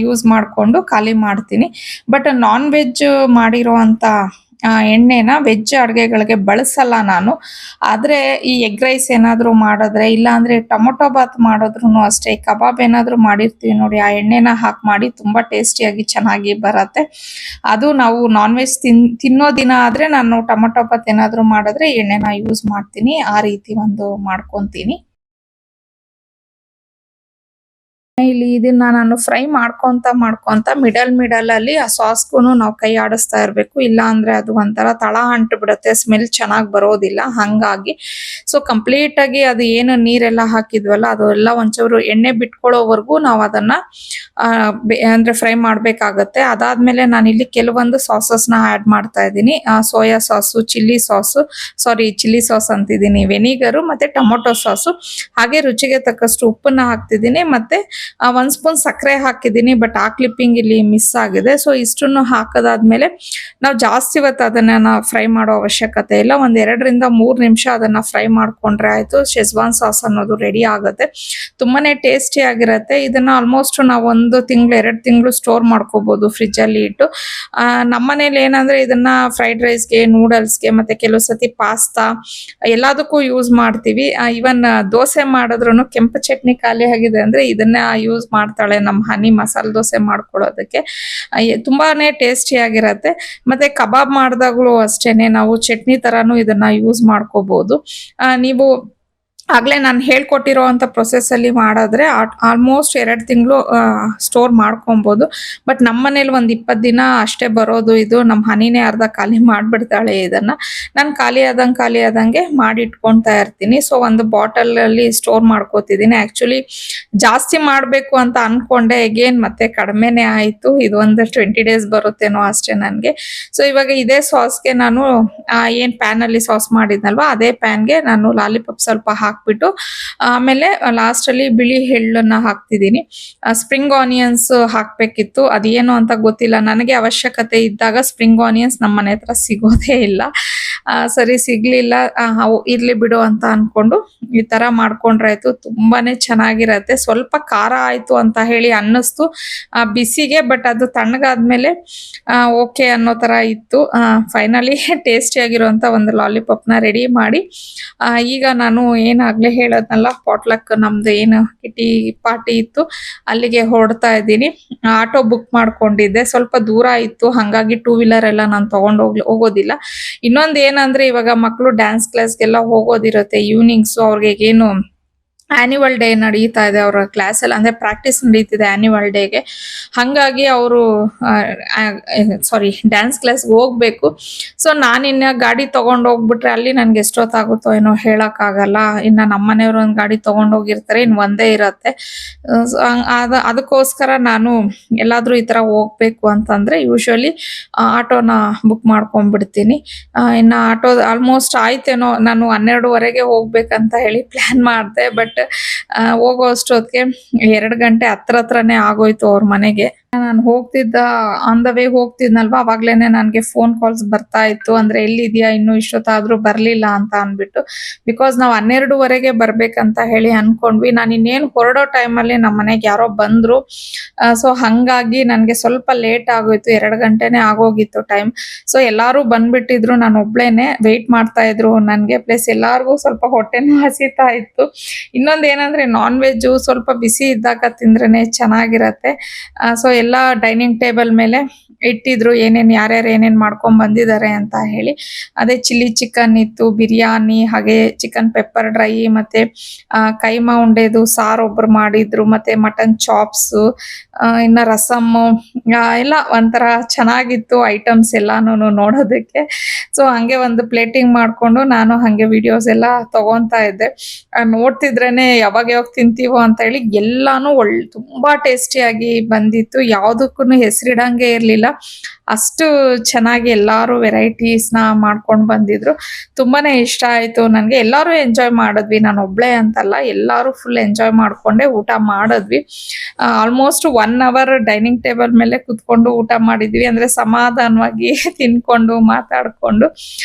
ಯೂಸ್ ಮಾಡಿಕೊಂಡು ಖಾಲಿ ಮಾಡ್ತೀನಿ. ಬಟ್ ನಾನ್ ವೆಜ್ ಮಾಡಿರೋವಂಥ ಎಣ್ಣೆನ ವೆಜ್ ಅಡುಗೆಗಳಿಗೆ ಬಳಸಲ್ಲ ನಾನು. ಆದರೆ ಈ ಎಗ್ ರೈಸ್ ಏನಾದರೂ ಮಾಡಿದ್ರೆ, ಇಲ್ಲ ಅಂದರೆ ಟೊಮೊಟೊ ಬಾತ್ ಮಾಡಿದ್ರು ಅಷ್ಟೇ, ಕಬಾಬ್ ಏನಾದರೂ ಮಾಡಿರ್ತೀವಿ ನೋಡಿ, ಆ ಎಣ್ಣೆನ ಹಾಕಿ ಮಾಡಿ ತುಂಬ ಟೇಸ್ಟಿಯಾಗಿ ಚೆನ್ನಾಗಿ ಬರುತ್ತೆ. ಅದು ನಾವು ನಾನ್ ವೆಜ್ ತಿನ್ನೋ ದಿನ ಆದರೆ ನಾನು ಟೊಮೊಟೊ ಬಾತ್ ಏನಾದರೂ ಮಾಡಿದ್ರೆ ಎಣ್ಣೆನ ಯೂಸ್ ಮಾಡ್ತೀನಿ. ಆ ರೀತಿ ಒಂದು ಮಾಡ್ಕೊತೀನಿ. ಇಲ್ಲಿ ಇದನ್ನ ನಾನು ಫ್ರೈ ಮಾಡ್ಕೊಂತ ಮಿಡಲ್ ಅಲ್ಲಿ ಆ ಸಾಸ್ಗೂ ನಾವು ಕೈ ಆಡಿಸ್ತಾ ಇರ್ಬೇಕು, ಇಲ್ಲ ಅಂದ್ರೆ ಅದು ಒಂಥರ ತಳ ಅಂಟು ಬಿಡುತ್ತೆ, ಸ್ಮೆಲ್ ಚೆನ್ನಾಗಿ ಬರೋದಿಲ್ಲ. ಹಂಗಾಗಿ ಸೊ ಕಂಪ್ಲೀಟ್ ಆಗಿ ಅದು ಏನು ನೀರೆಲ್ಲ ಹಾಕಿದ್ವಲ್ಲ ಅದು ಎಲ್ಲ ಒಂಚೂರು ಎಣ್ಣೆ ಬಿಟ್ಕೊಳ್ಳೋವರೆಗೂ ನಾವು ಅದನ್ನ ಅಂದ್ರೆ ಫ್ರೈ ಮಾಡ್ಬೇಕಾಗತ್ತೆ. ಅದಾದ್ಮೇಲೆ ನಾನು ಇಲ್ಲಿ ಕೆಲವೊಂದು ಸಾಸಸ್ನ ಆಡ್ ಮಾಡ್ತಾ ಇದ್ದೀನಿ. ಸೋಯಾ ಸಾಸು, ಚಿಲ್ಲಿ ಸಾಸ್ ಅಂತಿದ್ದೀನಿ, ವೆನಿಗರು ಮತ್ತೆ ಟೊಮೊಟೊ ಸಾಸು, ಹಾಗೆ ರುಚಿಗೆ ತಕ್ಕಷ್ಟು ಉಪ್ಪನ್ನ ಹಾಕ್ತಿದ್ದೀನಿ, ಮತ್ತೆ 1 ಸ್ಪೂನ್ ಸಕ್ಕರೆ ಹಾಕಿದ್ದೀನಿ, ಬಟ್ ಆ ಕ್ಲಿಪ್ಪಿಂಗ್ ಇಲ್ಲಿ ಮಿಸ್ ಆಗಿದೆ. ಸೊ ಇಷ್ಟನ್ನು ಹಾಕದಾದ್ಮೇಲೆ ನಾವು ಜಾಸ್ತಿ ಹೊತ್ತು ಅದನ್ನ ಫ್ರೈ ಮಾಡೋ ಅವಶ್ಯಕತೆ ಇಲ್ಲ. 2-3 ನಿಮಿಷ ಅದನ್ನ ಫ್ರೈ ಮಾಡ್ಕೊಂಡ್ರೆ ಆಯ್ತು. ಶೆಜ್ವಾನ್ ಸಾಸ್ ಅನ್ನೋದು ರೆಡಿ ಆಗುತ್ತೆ. ತುಂಬಾನೇ ಟೇಸ್ಟಿ ಆಗಿರತ್ತೆ. ಇದನ್ನ ಆಲ್ಮೋಸ್ಟ್ ನಾವು 1 ತಿಂಗಳು 2 ತಿಂಗಳು ಸ್ಟೋರ್ ಮಾಡ್ಕೋಬಹುದು ಫ್ರಿಜ್ ಅಲ್ಲಿ ಇಟ್ಟು. ನಮ್ಮನೇಲಿ ಏನಂದ್ರೆ ಇದನ್ನ ಫ್ರೈಡ್ ರೈಸ್ಗೆ, ನೂಡಲ್ಸ್ಗೆ, ಮತ್ತೆ ಕೆಲವು ಸತಿ ಪಾಸ್ತಾ ಎಲ್ಲದಕ್ಕೂ ಯೂಸ್ ಮಾಡ್ತೀವಿ. ಇವನ್ ದೋಸೆ ಮಾಡಿದ್ರು ಕೆಂಪು ಚಟ್ನಿ ಖಾಲಿ ಆಗಿದೆ ಅಂದ್ರೆ ಇದನ್ನ ಯೂಸ್ ಮಾಡ್ತಾಳೆ ನಮ್ಮ ಹನಿ ಮಸಾಲೆ ದೋಸೆ ಮಾಡ್ಕೊಳ್ಳೋದಕ್ಕೆ. ತುಂಬಾನೇ ಟೇಸ್ಟಿ ಆಗಿರತ್ತೆ. ಮತ್ತೆ ಕಬಾಬ್ ಮಾಡಿದಾಗ್ಲೂ ಅಷ್ಟೇನೆ ನಾವು ಚಟ್ನಿ ತರಾನು ಇದನ್ನ ಯೂಸ್ ಮಾಡ್ಕೋಬಹುದು. ನೀವು ಆಗ್ಲೇ ನಾನು ಹೇಳ್ಕೊಟ್ಟಿರೋಂಥ ಪ್ರೊಸೆಸ್ ಅಲ್ಲಿ ಮಾಡಿದ್ರೆ ಆಲ್ಮೋಸ್ಟ್ 2 ತಿಂಗಳು ಸ್ಟೋರ್ ಮಾಡ್ಕೊಬಹುದು. ಬಟ್ ನಮ್ಮ ಮನೇಲಿ 20 ದಿನ ಅಷ್ಟೇ ಬರೋದು ಇದು. ನಮ್ಮ ಹನಿನೇ ಅರ್ಧ ಖಾಲಿ ಮಾಡ್ಬಿಡ್ತಾಳೆ ಇದನ್ನ. ನಾನು ಖಾಲಿ ಆದಂಗೆ ಮಾಡಿ ಇಟ್ಕೊಳ್ತಾ ಇರ್ತೀನಿ. ಸೊ ಒಂದು ಬಾಟಲ್ ಅಲ್ಲಿ ಸ್ಟೋರ್ ಮಾಡ್ಕೋತಿದ್ದೀನಿ. ಆಕ್ಚುಲಿ ಜಾಸ್ತಿ ಮಾಡ್ಬೇಕು ಅಂತ ಅನ್ಕೊಂಡೆ, ಅಗೇನ್ ಮತ್ತೆ ಕಡಿಮೆನೆ ಆಯ್ತು. ಇದು ಒಂದು 20 ಡೇಸ್ ಬರುತ್ತೇನೋ ಅಷ್ಟೇ ನನ್ಗೆ. ಸೊ ಇವಾಗ ಇದೇ ಸಾಸ್ಗೆ ನಾನು ಏನ್ ಪ್ಯಾನ್ ಅಲ್ಲಿ ಸಾಸ್ ಮಾಡಿದ್ನಲ್ವಾ ಅದೇ ಪ್ಯಾನ್ಗೆ ನಾನು ಲಾಲಿಪಾಪ್ ಸ್ವಲ್ಪ ಹಾಕ್ಬಿಟ್ಟು ಆಮೇಲೆ ಲಾಸ್ಟ್ ಅಲ್ಲಿ ಬಿಳಿ ಎಳ್ಳನ್ನ ಹಾಕ್ತಿದ್ದೀನಿ. ಸ್ಪ್ರಿಂಗ್ ಆನಿಯನ್ಸ್ ಹಾಕ್ಬೇಕಿತ್ತು, ಅದೇನು ಅಂತ ಗೊತ್ತಿಲ್ಲ ನನಗೆ. ಅವಶ್ಯಕತೆ ಇದ್ದಾಗ ಸ್ಪ್ರಿಂಗ್ ಆನಿಯನ್ಸ್ ನಮ್ಮ ಮನೆ ಹತ್ರ ಸಿಗೋದೇ ಇಲ್ಲ. ಸರಿ ಸಿಗ್ಲಿಲ್ಲ, ಇರ್ಲಿ ಬಿಡು ಅಂತ ಅನ್ಕೊಂಡು ಈ ತರ ಮಾಡ್ಕೊಂಡ್ರಾಯ್ತು. ತುಂಬಾನೇ ಚೆನ್ನಾಗಿರತ್ತೆ. ಸ್ವಲ್ಪ ಖಾರ ಆಯ್ತು ಅಂತ ಹೇಳಿ ಅನ್ನಿಸ್ತು ಬಿಸಿಗೆ, ಬಟ್ ಅದು ತಣ್ಣಗಾದ್ಮೇಲೆ ಓಕೆ ಅನ್ನೋ ತರ ಇತ್ತು. ಫೈನಲಿ ಟೇಸ್ಟಿ ಆಗಿರುವಂತ ಒಂದು ಲಾಲಿಪಾಪ್ ನ ರೆಡಿ ಮಾಡಿ ಈಗ ನಾನು ಏನಾಗ್ಲೇ ಹೇಳದ್ನಲ್ಲ, ಪಾಟ್ಲಕ್ ನಮ್ದು ಏನು ಕಿಟಿ ಪಾರ್ಟಿ ಇತ್ತು ಅಲ್ಲಿಗೆ ಹೊರಡ್ತಾ ಇದ್ದೀನಿ. ಆಟೋ ಬುಕ್ ಮಾಡ್ಕೊಂಡಿದ್ದೆ, ಸ್ವಲ್ಪ ದೂರ ಇತ್ತು, ಹಂಗಾಗಿ 2 ವೀಲರ್ ಎಲ್ಲ ನಾನು ತಗೊಂಡ್ ಹೋಗೋದಿಲ್ಲ. ಇನ್ನೊಂದ್ ಏನಂದ್ರೆ ಇವಾಗ ಮಕ್ಕಳು ಡ್ಯಾನ್ಸ್ ಕ್ಲಾಸ್ಗೆಲ್ಲ ಹೋಗೋದಿರುತ್ತೆ ಈವ್ನಿಂಗ್ಸ್. ಅವ್ರಿಗೆ ಏನು ಆನ್ಯುವಲ್ ಡೇ ನಡೀತಾ ಇದೆ ಅವ್ರ ಕ್ಲಾಸ್ ಅಲ್ಲಿ, ಅಂದ್ರೆ ಪ್ರಾಕ್ಟೀಸ್ ನಡೀತಿದೆ ಆನ್ಯುವಲ್ ಡೇಗೆ. ಹಂಗಾಗಿ ಅವರು ಡ್ಯಾನ್ಸ್ ಕ್ಲಾಸ್ಗೆ ಹೋಗ್ಬೇಕು. ಸೊ ನಾನಿನ್ನ ಗಾಡಿ ತಗೊಂಡ್ ಹೋಗ್ಬಿಟ್ರೆ ಅಲ್ಲಿ ನನ್ಗೆ ಎಷ್ಟೊತ್ತಾಗುತ್ತೋ ಏನೋ ಹೇಳಕ್ ಆಗಲ್ಲ. ಇನ್ನ ನಮ್ಮನೆಯವ್ರು ಒಂದ್ ಗಾಡಿ ತಗೊಂಡ್ ಹೋಗಿರ್ತಾರೆ, ಇನ್ ಒಂದೇ ಇರತ್ತೆ. ಅದಕ್ಕೋಸ್ಕರ ನಾನು ಎಲ್ಲಾದ್ರೂ ಈ ತರ ಹೋಗ್ಬೇಕು ಅಂತಂದ್ರೆ ಯೂಶುವಲಿ ಆಟೋನ ಬುಕ್ ಮಾಡ್ಕೊಂಡ್ಬಿಡ್ತೀನಿ. ಇನ್ನ ಆಟೋ ಆಲ್ಮೋಸ್ಟ್ ಆಯ್ತೇನೋ, ನಾನು 12:15 ಹೋಗ್ಬೇಕಂತ ಹೇಳಿ ಪ್ಲಾನ್ ಮಾಡ್ದೆ. ಬಟ್ ಹೋಗೋ ಅಷ್ಟೊತ್ತಿಗೆ 2 ಗಂಟೆ ಹತ್ರನೇ ಆಗೋಯ್ತು ಅವ್ರ ಮನೆಗೆ. ನಾನು ಆನ್ ದ ವೇ ಹೋಗ್ತಿದ್ನಲ್ವಾ, ಅವಾಗ್ಲೇನೆ ನನ್ಗೆ ಫೋನ್ ಕಾಲ್ಸ್ ಬರ್ತಾ ಇತ್ತು. ಅಂದ್ರೆ ಎಲ್ಲಿದ್ಯಾ, ಇನ್ನು ಇಷ್ಟೊತ್ತಾದ್ರೂ ಬರ್ಲಿಲ್ಲ ಅಂತ ಅನ್ಬಿಟ್ಟು. ಬಿಕಾಸ್ ನಾವು 12:15 ಬರ್ಬೇಕಂತ ಹೇಳಿ ಅನ್ಕೊಂಡ್ವಿ. ನಾನು ಇನ್ನೇನು ಹೊರಡೋ ಟೈಮಲ್ಲಿ ನಮ್ಮ ಮನೆಗೆ ಯಾರೋ ಬಂದ್ರು. ಸೊ ಹಂಗಾಗಿ ನನ್ಗೆ ಸ್ವಲ್ಪ ಲೇಟ್ ಆಗೋಯ್ತು, 2 ಗಂಟೆನೆ ಆಗೋಗಿತ್ತು ಟೈಮ್. ಸೊ ಎಲ್ಲಾರು ಬಂದ್ಬಿಟ್ಟಿದ್ರು, ನಾನು ಒಬ್ಳೇನೆ ವೇಟ್ ಮಾಡ್ತಾ ಇದ್ರು ನನ್ಗೆ. ಪ್ಲಸ್ ಎಲ್ಲಾರ್ಗು ಸ್ವಲ್ಪ ಹೊಟ್ಟೆನೂ ಹಸಿತಾ ಇತ್ತು. ಇನ್ನೊಂದ್ ಏನಂದ್ರೆ ನಾನ್ ವೆಜ್ ಸ್ವಲ್ಪ ಬಿಸಿ ಇದ್ದಾಗ ತಿಂದ್ರೇನೆ ಚೆನ್ನಾಗಿರತ್ತೆ. ಸೊ ಎಲ್ಲ ಡೈನಿಂಗ್ ಟೇಬಲ್ ಮೇಲೆ ಇಟ್ಟಿದ್ರು, ಯಾರ್ಯಾರು ಏನೇನ್ ಮಾಡ್ಕೊಂಡ್ ಬಂದಿದ್ದಾರೆ ಅಂತ ಹೇಳಿ. ಅದೇ ಚಿಲ್ಲಿ ಚಿಕನ್ ಇತ್ತು, ಬಿರಿಯಾನಿ, ಹಾಗೆ ಚಿಕನ್ ಪೆಪ್ಪರ್ ಡ್ರೈ, ಮತ್ತೆ ಕೈಮಾ ಉಂಡೆದು ಸಾರು ಒಬ್ರು ಮಾಡಿದ್ರು, ಮತ್ತೆ ಮಟನ್ ಚಾಪ್ಸ್, ಇನ್ನ ರಸಮ್ ಎಲ್ಲ ಒಂಥರ ಚೆನ್ನಾಗಿತ್ತು ಐಟಮ್ಸ್ ಎಲ್ಲಾನು ನೋಡೋದಕ್ಕೆ. ಸೊ ಹಂಗೆ ಒಂದು ಪ್ಲೇಟಿಂಗ್ ಮಾಡ್ಕೊಂಡು ನಾನು ಹಂಗೆ ವಿಡಿಯೋಸ್ ಎಲ್ಲ ತಗೊಂತಾ ಇದ್ದೆ. ನೋಡ್ತಿದ್ರೇನೆ ಯಾವಾಗ ತಿಂತೀವೋ ಅಂತ ಹೇಳಿ. ಎಲ್ಲಾನು ತುಂಬಾ ಟೇಸ್ಟಿಯಾಗಿ ಬಂದಿತ್ತು. ಯಾವ್ದಕ್ಕೂ ಹೆಸರಿಡಂಗೆ ಇರ್ಲಿಲ್ಲ, ಅಷ್ಟು ಚೆನ್ನಾಗಿ ಎಲ್ಲಾರು ವೆರೈಟೀಸ್ ನ ಮಾಡ್ಕೊಂಡ್ ಬಂದಿದ್ರು. ತುಂಬಾನೇ ಇಷ್ಟ ಆಯ್ತು ನನ್ಗೆ. ಎಲ್ಲಾರು ಎಂಜಾಯ್ ಮಾಡಿದ್ವಿ, ನಾನು ಒಬ್ಳೆ ಅಂತಲ್ಲ, ಎಲ್ಲಾರು ಫುಲ್ ಎಂಜಾಯ್ ಮಾಡ್ಕೊಂಡೆ ಊಟ ಮಾಡಿದ್ವಿ. ಆಲ್ಮೋಸ್ಟ್ 1 ಅವರ್ ಡೈನಿಂಗ್ ಟೇಬಲ್ ಮೇಲೆ ಕುತ್ಕೊಂಡು ಊಟ ಮಾಡಿದ್ವಿ. ಅಂದ್ರೆ ಸಮಾಧಾನವಾಗಿ ತಿನ್ಕೊಂಡು ಮಾತಾಡ್ಕೊಂಡು.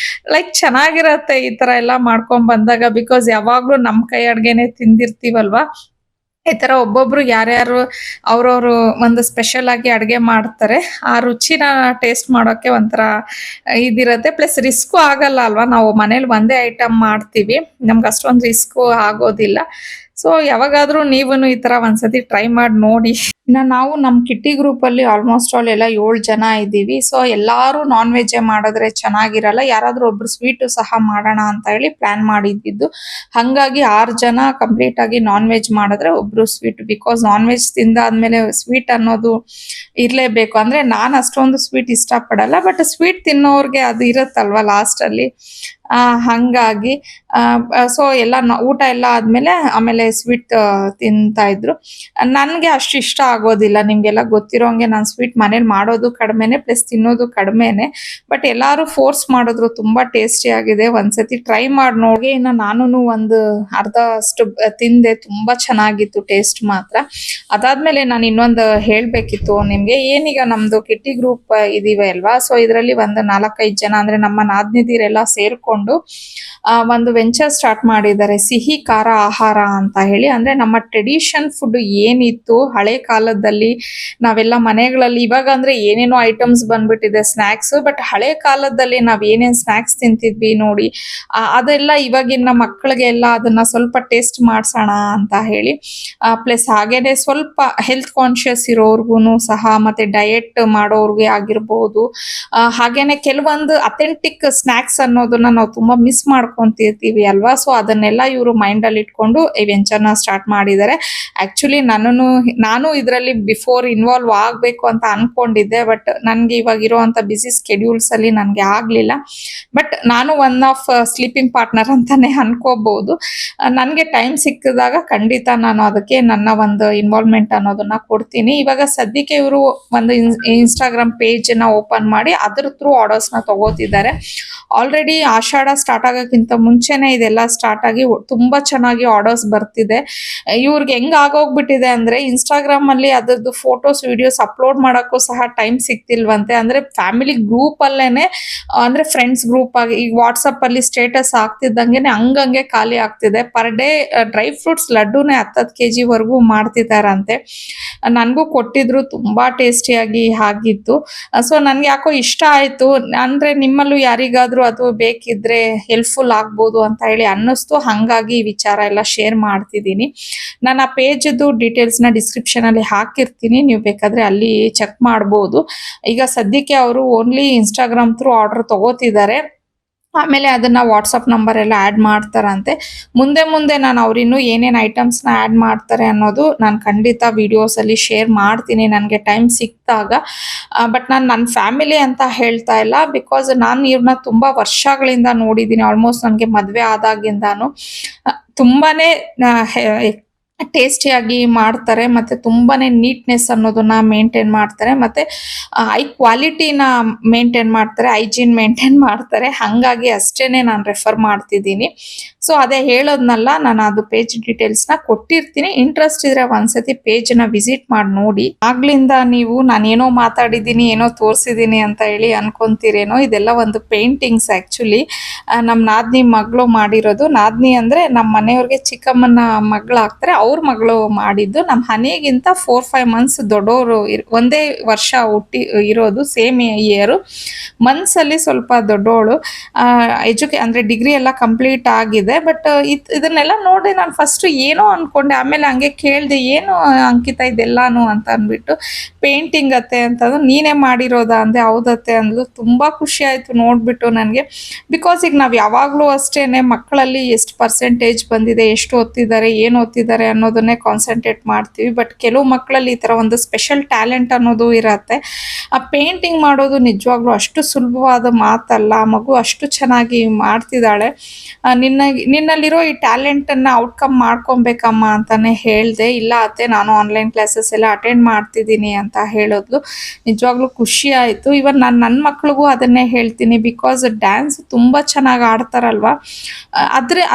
ಲೈಕ್ ಚೆನ್ನಾಗಿರತ್ತೆ ಈ ತರ ಎಲ್ಲ ಮಾಡ್ಕೊಂಡ್ ಬಂದಾಗ. ಬಿಕಾಸ್ ಯಾವಾಗ್ಲೂ ನಮ್ ಕೈ ಅಡ್ಗೆನೆ ತಿಂದಿರ್ತೀವಲ್ವಾ, ಈ ತರ ಒಬ್ಬೊಬ್ರು ಯಾರ್ಯಾರು ಅವ್ರವ್ರು ಒಂದು ಸ್ಪೆಷಲ್ ಆಗಿ ಅಡ್ಗೆ ಮಾಡ್ತಾರೆ. ಆ ರುಚಿನ ಟೇಸ್ಟ್ ಮಾಡೋಕೆ ಒಂಥರ ಇದಿರತ್ತೆ. ಪ್ಲಸ್ ರಿಸ್ಕು ಆಗಲ್ಲ ಅಲ್ವಾ, ನಾವು ಮನೇಲಿ ಒಂದೇ ಐಟಮ್ ಮಾಡ್ತೀವಿ, ನಮ್ಗೆ ಅಷ್ಟೊಂದು ರಿಸ್ಕು ಆಗೋದಿಲ್ಲ. ಸೊ ಯಾವಾಗಾದ್ರೂ ನೀವು ಈ ತರ ಒಂದ್ಸತಿ ಟ್ರೈ ಮಾಡಿ ನೋಡಿ. ನಾವು ನಮ್ ಕಿಟ್ಟಿ ಗ್ರೂಪ್ ಅಲ್ಲಿ ಆಲ್ಮೋಸ್ಟ್ ಆಲ್ ಎಲ್ಲ 7 ಜನ ಇದ್ದೀವಿ. ಸೊ ಎಲ್ಲಾರು ನಾನ್ ವೆಜ್ ಮಾಡಿದ್ರೆ ಚೆನ್ನಾಗಿರಲ್ಲ, ಯಾರಾದ್ರೂ ಒಬ್ರು ಸ್ವೀಟ್ ಸಹ ಮಾಡೋಣ ಅಂತ ಹೇಳಿ ಪ್ಲಾನ್ ಮಾಡಿದ್ದು. ಹಂಗಾಗಿ 6 ಜನ ಕಂಪ್ಲೀಟ್ ಆಗಿ ನಾನ್ ವೆಜ್ ಮಾಡಿದ್ರೆ ಒಬ್ರು ಸ್ವೀಟ್. ಬಿಕಾಸ್ ನಾನ್ ವೆಜ್ ತಿಂದಾದ್ಮೇಲೆ ಸ್ವೀಟ್ ಅನ್ನೋದು ಇರ್ಲೇಬೇಕು. ಅಂದ್ರೆ ನಾನ್ ಅಷ್ಟೊಂದು ಸ್ವೀಟ್ ಇಷ್ಟ ಪಡಲ್ಲ, ಬಟ್ ಸ್ವೀಟ್ ತಿನ್ನೋರ್ಗೆ ಅದು ಇರತ್ತಲ್ವಾ ಲಾಸ್ಟ್ ಅಲ್ಲಿ. ಹಂಗಾಗಿ ಸೊ ಎಲ್ಲ ಊಟ ಎಲ್ಲ ಆದ್ಮೇಲೆ ಆಮೇಲೆ ಸ್ವೀಟ್ ತಿಂತಾ ಇದ್ರು. ನನ್ಗೆ ಅಷ್ಟು ಇಷ್ಟ ಆಗೋದಿಲ್ಲ, ನಿಮ್ಗೆಲ್ಲ ಗೊತ್ತಿರೋಂಗೆ ನಾನು ಸ್ವೀಟ್ ಮನೇಲಿ ಮಾಡೋದು ಕಡಿಮೆನೆ ಪ್ಲಸ್ ತಿನ್ನೋದು ಕಡಿಮೆನೆ. ಬಟ್ ಎಲ್ಲಾರು ಫೋರ್ಸ್ ಮಾಡಿದ್ರು, ತುಂಬಾ ಟೇಸ್ಟಿ ಆಗಿದೆ, ಒಂದ್ಸತಿ ಟ್ರೈ ಮಾಡಿ ನೋಡಿ. ಇನ್ನು ನಾನು ಒಂದು ಅರ್ಧ ಅಷ್ಟು ತಿಂದೆ, ತುಂಬಾ ಚೆನ್ನಾಗಿತ್ತು ಟೇಸ್ಟ್ ಮಾತ್ರ. ಅದಾದ್ಮೇಲೆ ನಾನು ಇನ್ನೊಂದು ಹೇಳ್ಬೇಕಿತ್ತು ನಿಮ್ಗೆ. ಏನೀಗ ನಮ್ದು ಕಿಟ್ಟಿ ಗ್ರೂಪ್ ಇದೀವಿ ಅಲ್ವಾ, ಸೊ ಇದರಲ್ಲಿ ಒಂದು 4-5 ಜನ ಅಂದ್ರೆ ನಮ್ಮ ನಾದ್ನಿದಿರೆಲ್ಲ ಸೇರ್ಕೊಂಡು ಒಂದು ವೆಂಚರ್ ಸ್ಟಾರ್ಟ್ ಮಾಡಿದ್ದಾರೆ, ಸಿಹಿ ಖಾರ ಆಹಾರ ಅಂತ ಹೇಳಿ. ಅಂದ್ರೆ ನಮ್ಮ ಟ್ರೆಡಿಷನ್ ಫುಡ್ ಏನಿತ್ತು ಹಳೆ ಕಾಲದಲ್ಲಿ, ನಾವೆಲ್ಲ ಮನೆಗಳಲ್ಲಿ, ಇವಾಗ ಅಂದ್ರೆ ಏನೇನೋ ಐಟಮ್ಸ್ ಬಂದ್ಬಿಟ್ಟಿದೆ ಸ್ನಾಕ್ಸ್, ಬಟ್ ಹಳೆ ಕಾಲದಲ್ಲಿ ನಾವ್ ಏನೇನ್ ಸ್ನಾಕ್ಸ್ ತಿಂತಿದ್ವಿ ನೋಡಿ, ಅದೆಲ್ಲ ಇವಾಗಿನ ಮಕ್ಕಳಿಗೆ ಎಲ್ಲ ಅದನ್ನ ಸ್ವಲ್ಪ ಟೇಸ್ಟ್ ಮಾಡ್ಸೋಣ ಅಂತ ಹೇಳಿ. ಪ್ಲಸ್ ಹಾಗೇನೆ ಸ್ವಲ್ಪ ಹೆಲ್ತ್ ಕಾನ್ಶಿಯಸ್ ಇರೋರ್ಗುನು ಸಹ, ಮತ್ತೆ ಡಯಟ್ ಮಾಡೋರ್ಗೆ ಆಗಿರ್ಬೋದು, ಹಾಗೇನೆ ಕೆಲವೊಂದು ಅಥೆಂಟಿಕ್ ಸ್ನಾಕ್ಸ್ ಅನ್ನೋದನ್ನ ನಾವು ತುಂಬಾ ಮಿಸ್ ಮಾಡ್ಕೊಂತಿರ್ತೀವಿ ಅಲ್ವಾ. ಸೊ ಅದನ್ನೆಲ್ಲ ಇವರು ಮೈಂಡ್ ಅಲ್ಲಿ ಇಟ್ಕೊಂಡು ಈ ವೆಂಚರ್ನ ಸ್ಟಾರ್ಟ್ ಮಾಡಿದ್ದಾರೆ. ಆಕ್ಚುಲಿ ನಾನು ಇದರಲ್ಲಿ ಬಿಫೋರ್ ಇನ್ವಾಲ್ವ್ ಆಗ್ಬೇಕು ಅಂತ ಅನ್ಕೊಂಡಿದ್ದೆ, ಬಟ್ ನನ್ಗೆ ಇವಾಗ ಇರುವಂತ ಬಿಸಿ ಸ್ಕೆಡ್ಯೂಲ್ಸ್ ಅಲ್ಲಿ ನನ್ಗೆ ಆಗ್ಲಿಲ್ಲ. ಬಟ್ ನಾನು ಒನ್ ಆಫ್ ಸ್ಲೀಪಿಂಗ್ ಪಾರ್ಟ್ನರ್ ಅಂತಾನೆ ಅನ್ಕೋಬಹುದು. ನನ್ಗೆ ಟೈಮ್ ಸಿಕ್ಕಿದಾಗ ಖಂಡಿತ ನಾನು ಅದಕ್ಕೆ ನನ್ನ ಒಂದು ಇನ್ವಾಲ್ವ್ಮೆಂಟ್ ಅನ್ನೋದನ್ನ ಕೊಡ್ತೀನಿ. ಇವಾಗ ಸದ್ಯಕ್ಕೆ ಇವರು ಒಂದು ಇನ್ಸ್ಟಾಗ್ರಾಮ್ ಪೇಜ್ ನ ಓಪನ್ ಮಾಡಿ ಅದ್ರ ಥ್ರೂ ಆರ್ಡರ್ಸ್ ನ ತಗೋತಿದ್ದಾರೆ. ಆಲ್ರೆಡಿ ಆಷಾಢ ಸ್ಟಾರ್ಟ್ ಆಗೋಕ್ಕಿಂತ ಮುಂಚೆನೆ ಇದೆಲ್ಲ ಸ್ಟಾರ್ಟ್ ಆಗಿ ತುಂಬಾ ಚೆನ್ನಾಗಿ ಆರ್ಡರ್ಸ್ ಬರ್ತಿದೆ. ಇವ್ರಿಗೆ ಹೆಂಗ್ ಆಗೋಗ್ಬಿಟ್ಟಿದೆ ಅಂದ್ರೆ ಇನ್ಸ್ಟಾಗ್ರಾಮ್ ಅಲ್ಲಿ ಅದ್ರದ್ದು ಫೋಟೋಸ್ ವಿಡಿಯೋಸ್ ಅಪ್ಲೋಡ್ ಮಾಡಕ್ಕೂ ಸಹ ಟೈಮ್ ಸಿಗ್ತಿಲ್ವಂತೆ. ಅಂದ್ರೆ ಫ್ಯಾಮಿಲಿ ಗ್ರೂಪ್ ಅಲ್ಲೇನೆ, ಅಂದ್ರೆ ಫ್ರೆಂಡ್ಸ್ ಗ್ರೂಪ್ ಆಗಿ ಈಗ ವಾಟ್ಸಪ್ ಅಲ್ಲಿ ಸ್ಟೇಟಸ್ ಆಗ್ತಿದ್ದಂಗೆನೆ ಹಂಗಂಗೆ ಖಾಲಿ ಆಗ್ತಿದೆ. ಪರ್ ಡೇ ಡ್ರೈ ಫ್ರೂಟ್ಸ್ ಲಡ್ಡುನೇ 10 kg ವರೆಗೂ ಮಾಡ್ತಿದಾರಂತೆ. ನನ್ಗೂ ಕೊಟ್ಟಿದ್ರು, ತುಂಬಾ ಟೇಸ್ಟಿಯಾಗಿ ಆಗಿತ್ತು. ಸೊ ನನ್ಗೆ ಯಾಕೋ ಇಷ್ಟ ಆಯ್ತು. ಅಂದ್ರೆ ನಿಮ್ಮಲ್ಲೂ ಯಾರಿಗಾದ್ರೂ ಅದು ಬೇಕಿದ್ರೆ ಹೆಲ್ಪ್ಫುಲ್ ಆಗ್ಬೋದು ಅಂತ ಹೇಳಿ ಅನ್ನಿಸ್ತು, ಹಂಗಾಗಿ ಈ ವಿಚಾರ ಎಲ್ಲ ಶೇರ್ ಮಾಡ್ತಿದ್ದೀನಿ. ನಾನು ಆ ಪೇಜ್ದು ಡೀಟೇಲ್ಸ್ ನ ಡಿಸ್ಕ್ರಿಪ್ಷನ್ ಅಲ್ಲಿ ಹಾಕಿರ್ತೀನಿ, ನೀವು ಬೇಕಾದ್ರೆ ಅಲ್ಲಿ ಚೆಕ್ ಮಾಡ್ಬೋದು. ಈಗ ಸದ್ಯಕ್ಕೆ ಅವರು ಓನ್ಲಿ ಇನ್ಸ್ಟಾಗ್ರಾಮ್ ಥ್ರೂ ಆರ್ಡರ್ ತಗೋತಿದ್ದಾರೆ. ಆಮೇಲೆ ಅದನ್ನ ವಾಟ್ಸಪ್ ನಂಬರ್ ಎಲ್ಲ ಆಡ್ ಮಾಡ್ತಾರಂತೆ. ಮುಂದೆ ನಾನು ಅವ್ರಿನ್ನೂ ಏನೇನ್ ಐಟಮ್ಸ್ ನ ಆಡ್ ಮಾಡ್ತಾರೆ ಅನ್ನೋದು ನಾನು ಖಂಡಿತ ವಿಡಿಯೋಸ್ ಅಲ್ಲಿ ಶೇರ್ ಮಾಡ್ತೀನಿ ನನಗೆ ಟೈಮ್ ಸಿಕ್ತಾಗ. ಬಟ್ ನಾನು ನನ್ನ ಫ್ಯಾಮಿಲಿ ಅಂತ ಹೇಳ್ತಾ ಇಲ್ಲ, ಬಿಕಾಸ್ ನಾನು ಇವ್ರನ್ನ ತುಂಬಾ ವರ್ಷಗಳಿಂದ ನೋಡಿದ್ದೀನಿ. ಆಲ್ಮೋಸ್ಟ್ ನನಗೆ ಮದ್ವೆ ಆದಾಗಿಂದಾನು ತುಂಬಾನೇ ಟೇಸ್ಟಿಯಾಗಿ ಮಾಡ್ತಾರೆ, ಮತ್ತೆ ತುಂಬಾನೇ ನೀಟ್ನೆಸ್ ಅನ್ನೋದನ್ನ ಮೇಂಟೈನ್ ಮಾಡ್ತಾರೆ, ಮತ್ತೆ ಹೈ ಕ್ವಾಲಿಟಿನ ಮೇಂಟೈನ್ ಮಾಡ್ತಾರೆ, ಹೈಜೀನ್ ಮೇಂಟೈನ್ ಮಾಡ್ತಾರೆ. ಹಂಗಾಗಿ ಅಷ್ಟೇನೆ ನಾನು ರೆಫರ್ ಮಾಡ್ತಿದ್ದೀನಿ. ಸೊ ಅದೇ ಹೇಳೋದ್ನಲ್ಲ, ನಾನು ಅದು ಪೇಜ್ ಡೀಟೇಲ್ಸ್ ನ ಕೊಟ್ಟಿರ್ತೀನಿ. ಇಂಟ್ರೆಸ್ಟ್ ಇದ್ರೆ ಒಂದ್ಸತಿ ಪೇಜ್ ನ ವಿಸಿಟ್ ಮಾಡಿ ನೋಡಿ. ಆಗ್ಲಿಂದ ನೀವು ನಾನೇನೋ ಮಾತಾಡಿದ್ದೀನಿ, ಏನೋ ತೋರಿಸಿದೀನಿ ಅಂತ ಹೇಳಿ ಅನ್ಕೊಂತೀರೇನೋ. ಇದೆಲ್ಲ ಒಂದು ಪೇಂಟಿಂಗ್ಸ್ ಆಕ್ಚುಲಿ ನಮ್ ನಾದ್ನಿ ಮಗಳು ಮಾಡಿರೋದು. ನಾದ್ನಿ ಅಂದ್ರೆ ನಮ್ಮ ಮನೆಯವ್ರಿಗೆ ಚಿಕ್ಕಮ್ಮನ ಮಗಳಾಗ್ತಾರೆ, ಅವ್ರ ಮಗಳು ಮಾಡಿದ್ದು. ನಮ್ಮ ಹನಿಗಿಂತ 4-5 months ದೊಡ್ಡವರು, ಒಂದೇ ವರ್ಷ ಹುಟ್ಟಿ ಇರೋದು, ಸೇಮ್ ಇಯರ್. ಮಂತ್ಸ್ ಅಲ್ಲಿ ಸ್ವಲ್ಪ ದೊಡ್ಡೋಳು. ಅಂದ್ರೆ ಡಿಗ್ರಿ ಎಲ್ಲ ಕಂಪ್ಲೀಟ್ ಆಗಿದೆ. ಬಟ್ ಇದನ್ನೆಲ್ಲ ನೋಡಿ ನಾನು ಫಸ್ಟ್ ಏನೋ ಅನ್ಕೊಂಡೆ, ಆಮೇಲೆ ಹಂಗೆ ಕೇಳ್ದೆ, ಏನು ಅಂಕಿತ ಇದೆಲ್ಲಾನು ಅಂತ ಅಂದ್ಬಿಟ್ಟು. ಪೇಂಟಿಂಗ್ ಅತ್ತೆ ಅಂತಂದು, ನೀನೇ ಮಾಡಿರೋದಾ ಅಂದೆ. ಹೌದತ್ತೆ ಅಂದ್ಲು. ತುಂಬಾ ಖುಷಿ ಆಯ್ತು ನೋಡ್ಬಿಟ್ಟು ನನಗೆ. ಬಿಕಾಸ್ ಈಗ ನಾವ್ ಯಾವಾಗ್ಲೂ ಅಷ್ಟೇನೆ ಮಕ್ಕಳಲ್ಲಿ ಎಷ್ಟು ಪರ್ಸೆಂಟೇಜ್ ಬಂದಿದೆ, ಎಷ್ಟು ಓದ್ತಿದ್ದಾರೆ, ಏನು ಓದ್ತಿದ್ದಾರೆ ಅನ್ನೋದನ್ನೇ ಕಾನ್ಸಂಟ್ರೇಟ್ ಮಾಡ್ತೀವಿ. ಬಟ್ ಕೆಲವು ಮಕ್ಕಳಲ್ಲಿ ಈ ತರ ಒಂದು ಸ್ಪೆಷಲ್ ಟ್ಯಾಲೆಂಟ್ ಅನ್ನೋದು ಇರತ್ತೆ. ಆ ಪೇಂಟಿಂಗ್ ಮಾಡೋದು ನಿಜವಾಗ್ಲೂ ಅಷ್ಟು ಸುಲಭವಾದ ಮಾತಲ್ಲ. ಮಗು ಅಷ್ಟು ಚೆನ್ನಾಗಿ ಮಾಡ್ತಿದ್ದಾಳೆ. ನಿನ್ನಲ್ಲಿರೋ ಈ ಟ್ಯಾಲೆಂಟ್ ಅನ್ನ ಔಟ್ಕಮ್ ಮಾಡ್ಕೊಬೇಕಮ್ಮ ಅಂತಾನೆ ಹೇಳ್ದೆ. ಇಲ್ಲ ಅತ್ತೆ, ನಾನು ಆನ್ಲೈನ್ ಕ್ಲಾಸಸ್ ಎಲ್ಲ ಅಟೆಂಡ್ ಮಾಡ್ತಿದ್ದೀನಿ ಅಂತ ಹೇಳೋದ್ಲು. ನಿಜವಾಗ್ಲೂ ಖುಷಿ ಆಯ್ತು. ಇವನ್ ನನ್ನ ಮಕ್ಳಿಗೂ ಅದನ್ನೇ ಹೇಳ್ತೀನಿ, ಬಿಕಾಸ್ ಡ್ಯಾನ್ಸ್ ತುಂಬಾ ಚೆನ್ನಾಗಿ ಆಡ್ತಾರಲ್ವಾ,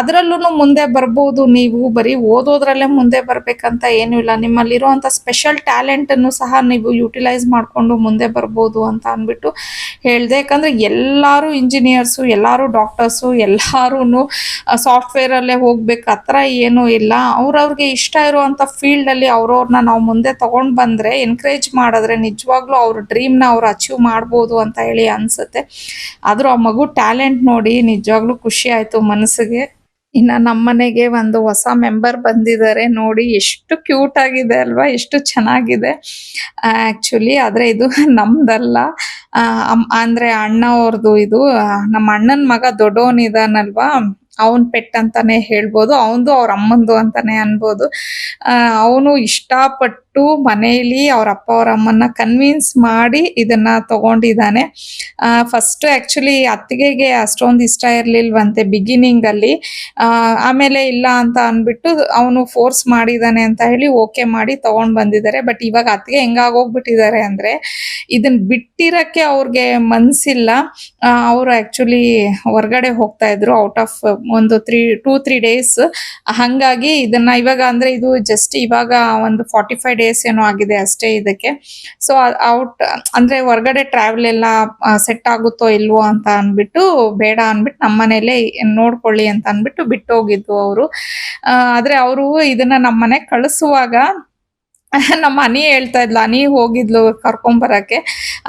ಅದ್ರಲ್ಲೂ ಮುಂದೆ ಬರ್ಬೋದು. ನೀವು ಬರೀ ಓದೋದ್ರಲ್ಲೇ ಮುಂದೆ ಬರ್ಬೇಕಂತ ಏನೂ ಇಲ್ಲ. ನಿಮ್ಮಲ್ಲಿರುವಂತ ಸ್ಪೆಷಲ್ ಟ್ಯಾಲೆಂಟ್ ಅನ್ನು ಸಹ ನೀವು ಯುಟಿಲೈಸ್ ಮಾಡ್ಕೊಂಡು ಮುಂದೆ ಬರ್ಬೋದು ಅಂತ ಅಂದ್ಬಿಟ್ಟು ಹೇಳ್ದೆ. ಯಾಕಂದ್ರೆ ಎಲ್ಲಾರು ಇಂಜಿನಿಯರ್ಸು, ಎಲ್ಲಾರು ಡಾಕ್ಟರ್ಸು, ಎಲ್ಲಾರು ಸಾಫ್ಟ್ವೇರ್ ಅಲ್ಲೇ ಹೋಗ್ಬೇಕು ಆತರ ಏನೂ ಇಲ್ಲ. ಅವ್ರವ್ರಿಗೆ ಇಷ್ಟ ಇರುವಂತ ಫೀಲ್ಡ್ ಅಲ್ಲಿ ಅವ್ರವ್ರನ್ನ ನಾವು ಮುಂದೆ ತಗೊಂಡ್ ಬಂದ್ರೆ, ಎನ್ಕರೇಜ್ ಮಾಡಿದ್ರೆ ನಿಜವಾಗ್ಲೂ ಅವ್ರ ಡ್ರೀಮ್ ನ ಅವ್ರು ಅಚೀವ್ ಮಾಡ್ಬೋದು ಅಂತ ಹೇಳಿ ಅನ್ಸುತ್ತೆ. ಆದ್ರೂ ಆ ಮಗು ಟ್ಯಾಲೆಂಟ್ ನೋಡಿ ನಿಜವಾಗ್ಲೂ ಖುಷಿ ಆಯ್ತು ಮನಸ್ಸಿಗೆ. ಇನ್ನ ನಮ್ಮನೆಗೆ ಒಂದು ಹೊಸ ಮೆಂಬರ್ ಬಂದಿದ್ದಾರೆ ನೋಡಿ, ಎಷ್ಟು ಕ್ಯೂಟ್ ಆಗಿದೆ ಅಲ್ವಾ, ಎಷ್ಟು ಚೆನ್ನಾಗಿದೆ ಆಕ್ಚುಲಿ. ಆದ್ರೆ ಇದು ನಮ್ದಲ್ಲ, ಅಂದ್ರೆ ಅಣ್ಣ ಅವ್ರದ್ದು ಇದು. ನಮ್ಮ ಅಣ್ಣನ ಮಗ ದೊಡ್ಡವನಿದಾನಲ್ವಾ, ಅವನ್ ಪೆಟ್ ಅಂತಾನೆ ಹೇಳ್ಬೋದು. ಅವಂದು ಅವ್ರ ಅಮ್ಮಂದು ಅಂತಾನೆ ಅನ್ಬೋದು. ಅವನು ಇಷ್ಟಪಟ್ಟು ಕೊಟ್ಟು ಮನೆಯಲ್ಲಿ ಅವ್ರ ಅಪ್ಪ ಅವ್ರ ಅಮ್ಮನ್ನ ಕನ್ವಿನ್ಸ್ ಮಾಡಿ ಇದನ್ನ ತಗೊಂಡಿದ್ದಾನೆ. ಫಸ್ಟ್ ಆಕ್ಚುಲಿ ಅತ್ತಿಗೆಗೆ ಅಷ್ಟೊಂದು ಇಷ್ಟ ಇರ್ಲಿಲ್ವಂತೆ ಬಿಗಿನಿಂಗ್ ಅಲ್ಲಿ. ಆಮೇಲೆ ಇಲ್ಲ ಅಂತ ಅನ್ಬಿಟ್ಟು ಅವನು ಫೋರ್ಸ್ ಮಾಡಿದಾನೆ ಅಂತ ಹೇಳಿ ಓಕೆ ಮಾಡಿ ತಗೊಂಡ್ ಬಂದಿದ್ದಾರೆ. ಬಟ್ ಇವಾಗ ಅತ್ತಿಗೆ ಹೆಂಗಾಗೋಗ್ಬಿಟ್ಟಿದ್ದಾರೆ ಅಂದ್ರೆ ಇದನ್ ಬಿಟ್ಟಿರಕ್ಕೆ ಅವ್ರಿಗೆ ಮನ್ಸಿಲ್ಲ. ಅವ್ರು ಆಕ್ಚುಲಿ ಹೊರಗಡೆ ಹೋಗ್ತಾ ಇದ್ರು ಔಟ್ ಆಫ್ ಒಂದು 2-3 ಡೇಸ್. ಹಂಗಾಗಿ ಇದನ್ನ ಇವಾಗ ಅಂದ್ರೆ ಇದು ಜಸ್ಟ್ ಇವಾಗ ಒಂದು 45 ಡೇಸ್ ಏನೋ ಆಗಿದೆ ಅಷ್ಟೇ ಇದಕ್ಕೆ. ಸೊ ಔಟ್ ಅಂದ್ರೆ ಹೊರಗಡೆ ಟ್ರಾವೆಲ್ ಎಲ್ಲ ಸೆಟ್ ಆಗುತ್ತೋ ಇಲ್ವೋ ಅಂತ ಅನ್ಬಿಟ್ಟು ಬೇಡ ಅನ್ಬಿಟ್ಟು ನಮ್ಮನೇಲೆ ನೋಡ್ಕೊಳ್ಳಿ ಅಂತ ಅನ್ಬಿಟ್ಟು ಬಿಟ್ಟು ಹೋಗಿದ್ದು ಅವರು. ಆದ್ರೆ ಅವರು ಇದನ್ನ ನಮ್ಮನೆ ಕಳಿಸುವಾಗ ನಮ್ಮ ಅನಿ ಹೇಳ್ತಾ ಇದ್ಲು, ಅನಿ ಹೋಗಿದ್ಲು ಕರ್ಕೊಂಬರಕ್ಕೆ.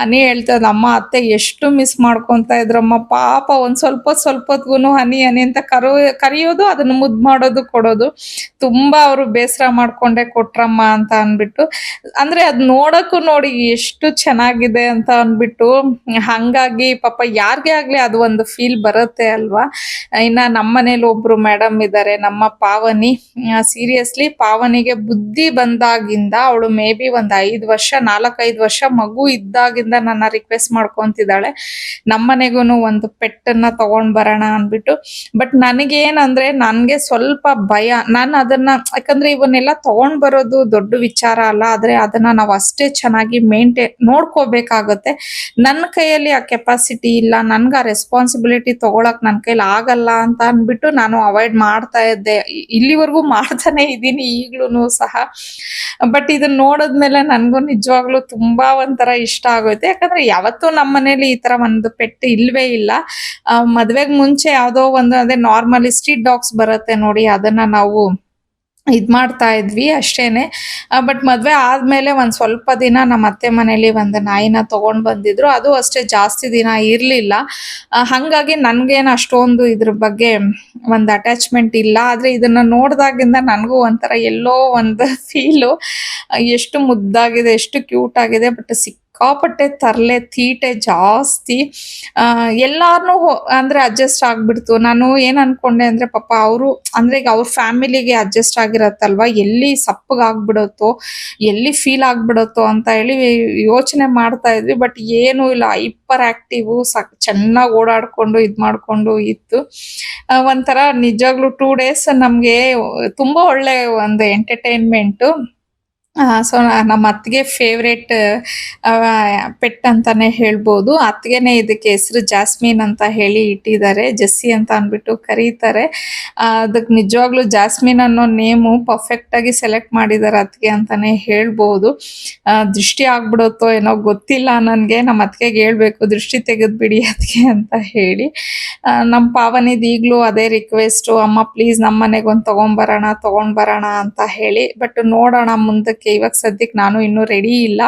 ಅನಿ ಹೇಳ್ತಾ ಇದ್ಲು, ಅಮ್ಮ ಅತ್ತೆ ಎಷ್ಟು ಮಿಸ್ ಮಾಡ್ಕೊಂತ ಇದ್ರಮ್ಮ ಪಾಪ. ಒಂದ್ ಸ್ವಲ್ಪ ಹೊತ್ಗುನು ಹನಿ ಹನಿ ಅಂತ ಕರಿಯೋದು, ಅದನ್ನ ಮುದ್ದು ಮಾಡೋದು ಕೊಡೋದು. ತುಂಬಾ ಅವರು ಬೇಸರ ಮಾಡ್ಕೊಂಡೆ ಕೊಟ್ರಮ್ಮ ಅಂತ ಅನ್ಬಿಟ್ಟು. ಅಂದ್ರೆ ಅದ್ ನೋಡಕ್ಕೂ ನೋಡಿ ಎಷ್ಟು ಚೆನ್ನಾಗಿದೆ ಅಂತ ಅನ್ಬಿಟ್ಟು. ಹಂಗಾಗಿ ಪಾಪ ಯಾರ್ಗೆ ಆಗ್ಲಿ ಅದು ಒಂದು ಫೀಲ್ ಬರುತ್ತೆ ಅಲ್ವಾ. ಇನ್ನ ನಮ್ಮನೇಲಿ ಒಬ್ರು ಮೇಡಮ್ ಇದ್ದಾರೆ, ನಮ್ಮ ಪಾವನಿ. ಸೀರಿಯಸ್ಲಿ ಪಾವನಿಗೆ ಬುದ್ಧಿ ಬಂದಾಗಿಂದ ಅವಳು ಮೇ ಬಿ ಒಂದ್ 4-5 ವರ್ಷ ಮಗು ಇದ್ದಾಗಿಂದ ನನ್ನ ರಿಕ್ವೆಸ್ಟ್ ಮಾಡ್ಕೊಂತಿದ್ದಾಳೆ ನಮ್ಮನೆಗೂನು ಒಂದು ಪೆಟ್ಟನ್ನ ತಗೊಂಡ್ ಬರೋಣ ಅನ್ಬಿಟ್ಟು. ಬಟ್ ನನಗೇನಂದ್ರೆ ನನ್ಗೆ ಸ್ವಲ್ಪ ಭಯ. ನಾನು ಅದನ್ನ ಯಾಕಂದ್ರೆ ಇವನ್ನೆಲ್ಲ ತಗೊಂಡ್ ಬರೋದು ದೊಡ್ಡ ವಿಚಾರ ಅಲ್ಲ, ಆದ್ರೆ ಅದನ್ನ ನಾವ್ ಅಷ್ಟೇ ಚೆನ್ನಾಗಿ ನೋಡ್ಕೋಬೇಕಾಗತ್ತೆ. ನನ್ನ ಕೈಯಲ್ಲಿ ಆ ಕೆಪಾಸಿಟಿ ಇಲ್ಲ, ನನ್ಗ ಆ ರೆಸ್ಪಾನ್ಸಿಬಿಲಿಟಿ ತಗೊಳಕ್ ನನ್ ಕೈಲಿ ಆಗಲ್ಲ ಅಂತ ಅನ್ಬಿಟ್ಟು ನಾನು ಅವಾಯ್ಡ್ ಮಾಡ್ತಾ ಇದ್ದೆ. ಇಲ್ಲಿವರೆಗೂ ಮಾಡ್ತಾನೆ ಇದ್ದೀನಿ ಈಗ್ಲೂನು ಸಹ. ಬಟ್ ಇದನ್ನ ನೋಡಿದ್ಮೇಲೆ ನನ್ಗೂ ನಿಜವಾಗ್ಲೂ ತುಂಬಾ ಒಂಥರ ಇಷ್ಟ ಆಗೋಯ್ತು. ಯಾಕಂದ್ರೆ ಯಾವತ್ತೂ ನಮ್ಮ ಮನೇಲಿ ಈ ತರ ಒಂದು ಪೆಟ್ ಇಲ್ವೇ ಇಲ್ಲ. ಮದ್ವೆಗ್ ಮುಂಚೆ ಯಾವ್ದೋ ಒಂದು ಅದೇ ನಾರ್ಮಲಿ ಸ್ಟ್ರೀಟ್ ಡಾಗ್ಸ್ ಬರುತ್ತೆ ನೋಡಿ, ಅದನ್ನ ನಾವು ಇದ್ ಮಾಡ್ತಾ ಇದ್ವಿ ಅಷ್ಟೇನೆ. ಬಟ್ ಮದ್ವೆ ಆದ್ಮೇಲೆ ಒಂದ್ ಸ್ವಲ್ಪ ದಿನ ನಮ್ಮ ಅತ್ತೆ ಮನೇಲಿ ಒಂದು ನಾಯಿನ ತಗೊಂಡ್ ಬಂದಿದ್ರು. ಅದು ಅಷ್ಟೇ ಜಾಸ್ತಿ ದಿನ ಇರ್ಲಿಲ್ಲ. ಹಂಗಾಗಿ ನನ್ಗೇನು ಅಷ್ಟೊಂದು ಇದ್ರ ಬಗ್ಗೆ ಒಂದ್ ಅಟ್ಯಾಚ್ಮೆಂಟ್ ಇಲ್ಲ. ಆದ್ರೆ ಇದನ್ನ ನೋಡ್ದಾಗಿಂದ ನನ್ಗೂ ಒಂಥರ ಎಲ್ಲೋ ಒಂದು ಫೀಲು. ಎಷ್ಟು ಮುದ್ದಾಗಿದೆ, ಎಷ್ಟು ಕ್ಯೂಟ್ ಆಗಿದೆ. ಬಟ್ ಸಿಕ್ಕಾಪಟ್ಟೆ ತರ್ಲೆ ತೀಟೆ ಜಾಸ್ತಿ. ಎಲ್ಲಾರ್ನು ಅಂದ್ರೆ ಅಡ್ಜಸ್ಟ್ ಆಗ್ಬಿಡ್ತು. ನಾನು ಏನ್ ಅನ್ಕೊಂಡೆ ಅಂದ್ರೆ ಪಾಪ ಅವರು ಅಂದ್ರೆ ಈಗ ಅವ್ರ ಫ್ಯಾಮಿಲಿಗೆ ಅಡ್ಜಸ್ಟ್ ಆಗಿರತ್ತಲ್ವಾ, ಎಲ್ಲಿ ಸಪ್ಪಗಾಗ್ಬಿಡತ್ತೋ, ಎಲ್ಲಿ ಫೀಲ್ ಆಗ್ಬಿಡತ್ತೋ ಅಂತ ಹೇಳಿ ಯೋಚನೆ ಮಾಡ್ತಾ ಇದ್ವಿ. ಬಟ್ ಏನು ಇಲ್ಲ, ಹೈಪರ್ ಆಕ್ಟಿವ್, ಚೆನ್ನಾಗಿ ಓಡಾಡ್ಕೊಂಡು ಇದ್ ಮಾಡ್ಕೊಂಡು ಇತ್ತು. ಒಂಥರ ನಿಜವಾಗ್ಲೂ 2 ಡೇಸ್ ನಮ್ಗೆ ತುಂಬಾ ಒಳ್ಳೆ ಒಂದು ಎಂಟರ್ಟೈನ್ಮೆಂಟ್. ಸೊ ನಮ್ಮ ಅತ್ತಿಗೆ ಫೇವ್ರೇಟ್ ಪೆಟ್ ಅಂತಾನೆ ಹೇಳ್ಬೋದು. ಅತ್ತಿಗೆನೆ ಇದಕ್ಕೆ ಹೆಸರು ಜಾಸ್ಮಿನ್ ಅಂತ ಹೇಳಿ ಇಟ್ಟಿದ್ದಾರೆ, ಜೆಸ್ಸಿ ಅಂತ ಅನ್ಬಿಟ್ಟು ಕರೀತಾರೆ. ಅದಕ್ಕೆ ನಿಜವಾಗ್ಲೂ ಜಾಸ್ಮಿನ್ ಅನ್ನೋ ನೇಮು ಪರ್ಫೆಕ್ಟ್ ಆಗಿ ಸೆಲೆಕ್ಟ್ ಮಾಡಿದ್ದಾರೆ ಅತ್ತಿಗೆ ಅಂತಾನೆ ಹೇಳ್ಬೋದು. ದೃಷ್ಟಿ ಆಗ್ಬಿಡುತ್ತೋ ಏನೋ ಗೊತ್ತಿಲ್ಲ ನನ್ಗೆ. ನಮ್ಮ ಅತ್ತಿಗೆಗೆ ಹೇಳ್ಬೇಕು ದೃಷ್ಟಿ ತೆಗೆದ್ಬಿಡಿ ಅತ್ತಿಗೆ ಅಂತ ಹೇಳಿ. ನಮ್ಮ ಪಾವನಿದ್ ಈಗ್ಲೂ ಅದೇ ರಿಕ್ವೆಸ್ಟ್, ಅಮ್ಮ ಪ್ಲೀಸ್ ನಮ್ಮ ಮನೆಗೆ ಒಂದು ತಗೊಂಡ್ ಬರೋಣ ಅಂತ ಹೇಳಿ. ಬಟ್ ನೋಡೋಣ ಮುಂದಕ್ಕೆ. ಇವಾಗ ಸದ್ಯಕ್ಕೆ ನಾನು ಇನ್ನೂ ರೆಡಿ ಇಲ್ಲ.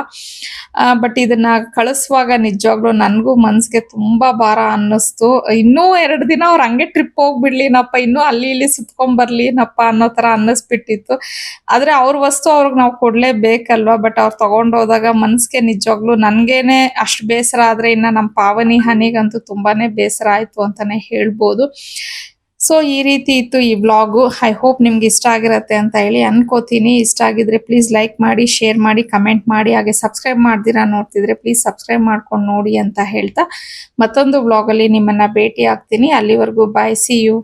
ಬಟ್ ಇದನ್ನ ಕಳಿಸುವಾಗ ನಿಜವಾಗ್ಲೂ ನನ್ಗೂ ಮನ್ಸ್ಗೆ ತುಂಬಾ ಭಾರ ಅನ್ನಿಸ್ತು. ಇನ್ನೂ 2 ದಿನ ಅವ್ರ ಹಂಗೆ ಟ್ರಿಪ್ ಹೋಗ್ಬಿಡ್ಲಿನಪ್ಪ, ಇನ್ನೂ ಅಲ್ಲಿ ಇಲ್ಲಿ ಸುತ್ಕೊಂಡ್ ಬರ್ಲಿನಪ್ಪ ಅನ್ನೋ ತರ ಅನ್ನಿಸ್ಬಿಟ್ಟಿತ್ತು. ಆದ್ರೆ ಅವ್ರ ವಸ್ತು ಅವ್ರಿಗೆ ನಾವು ಕೊಡ್ಲೇಬೇಕಲ್ವಾ. ಬಟ್ ಅವ್ರು ತಗೊಂಡೋದಾಗ ಮನ್ಸ್ಗೆ ನಿಜವಾಗ್ಲೂ ನನ್ಗೇನೆ ಅಷ್ಟು ಬೇಸರ ಆದ್ರೆ ಇನ್ನ ನಮ್ಮ ಪಾವನಿ ಹನಿಗಂತೂ ತುಂಬಾನೇ ಬೇಸರ ಆಯ್ತು ಅಂತಾನೆ ಹೇಳ್ಬೋದು. ಸೊ ಈ ರೀತಿ ಇತ್ತು ಈ ವ್ಲಾಗು. ಐ ಹೋಪ್ ನಿಮ್ಗೆ ಇಷ್ಟ ಆಗಿರತ್ತೆ ಅಂತ ಹೇಳಿ ಅನ್ಕೋತೀನಿ. ಇಷ್ಟ ಆಗಿದ್ರೆ ಪ್ಲೀಸ್ ಲೈಕ್ ಮಾಡಿ, ಶೇರ್ ಮಾಡಿ, ಕಮೆಂಟ್ ಮಾಡಿ. ಹಾಗೆ ಸಬ್ಸ್ಕ್ರೈಬ್ ಮಾಡ್ದಿರಾ ನೋಡ್ತಿದ್ರೆ ಪ್ಲೀಸ್ ಸಬ್ಸ್ಕ್ರೈಬ್ ಮಾಡ್ಕೊಂಡು ನೋಡಿ ಅಂತ ಹೇಳ್ತಾ ಮತ್ತೊಂದು ವ್ಲಾಗಲ್ಲಿ ನಿಮ್ಮನ್ನ ಭೇಟಿ ಆಗ್ತೀನಿ. ಅಲ್ಲಿವರೆಗೂ ಬಾಯ್, ಸಿ ಯು.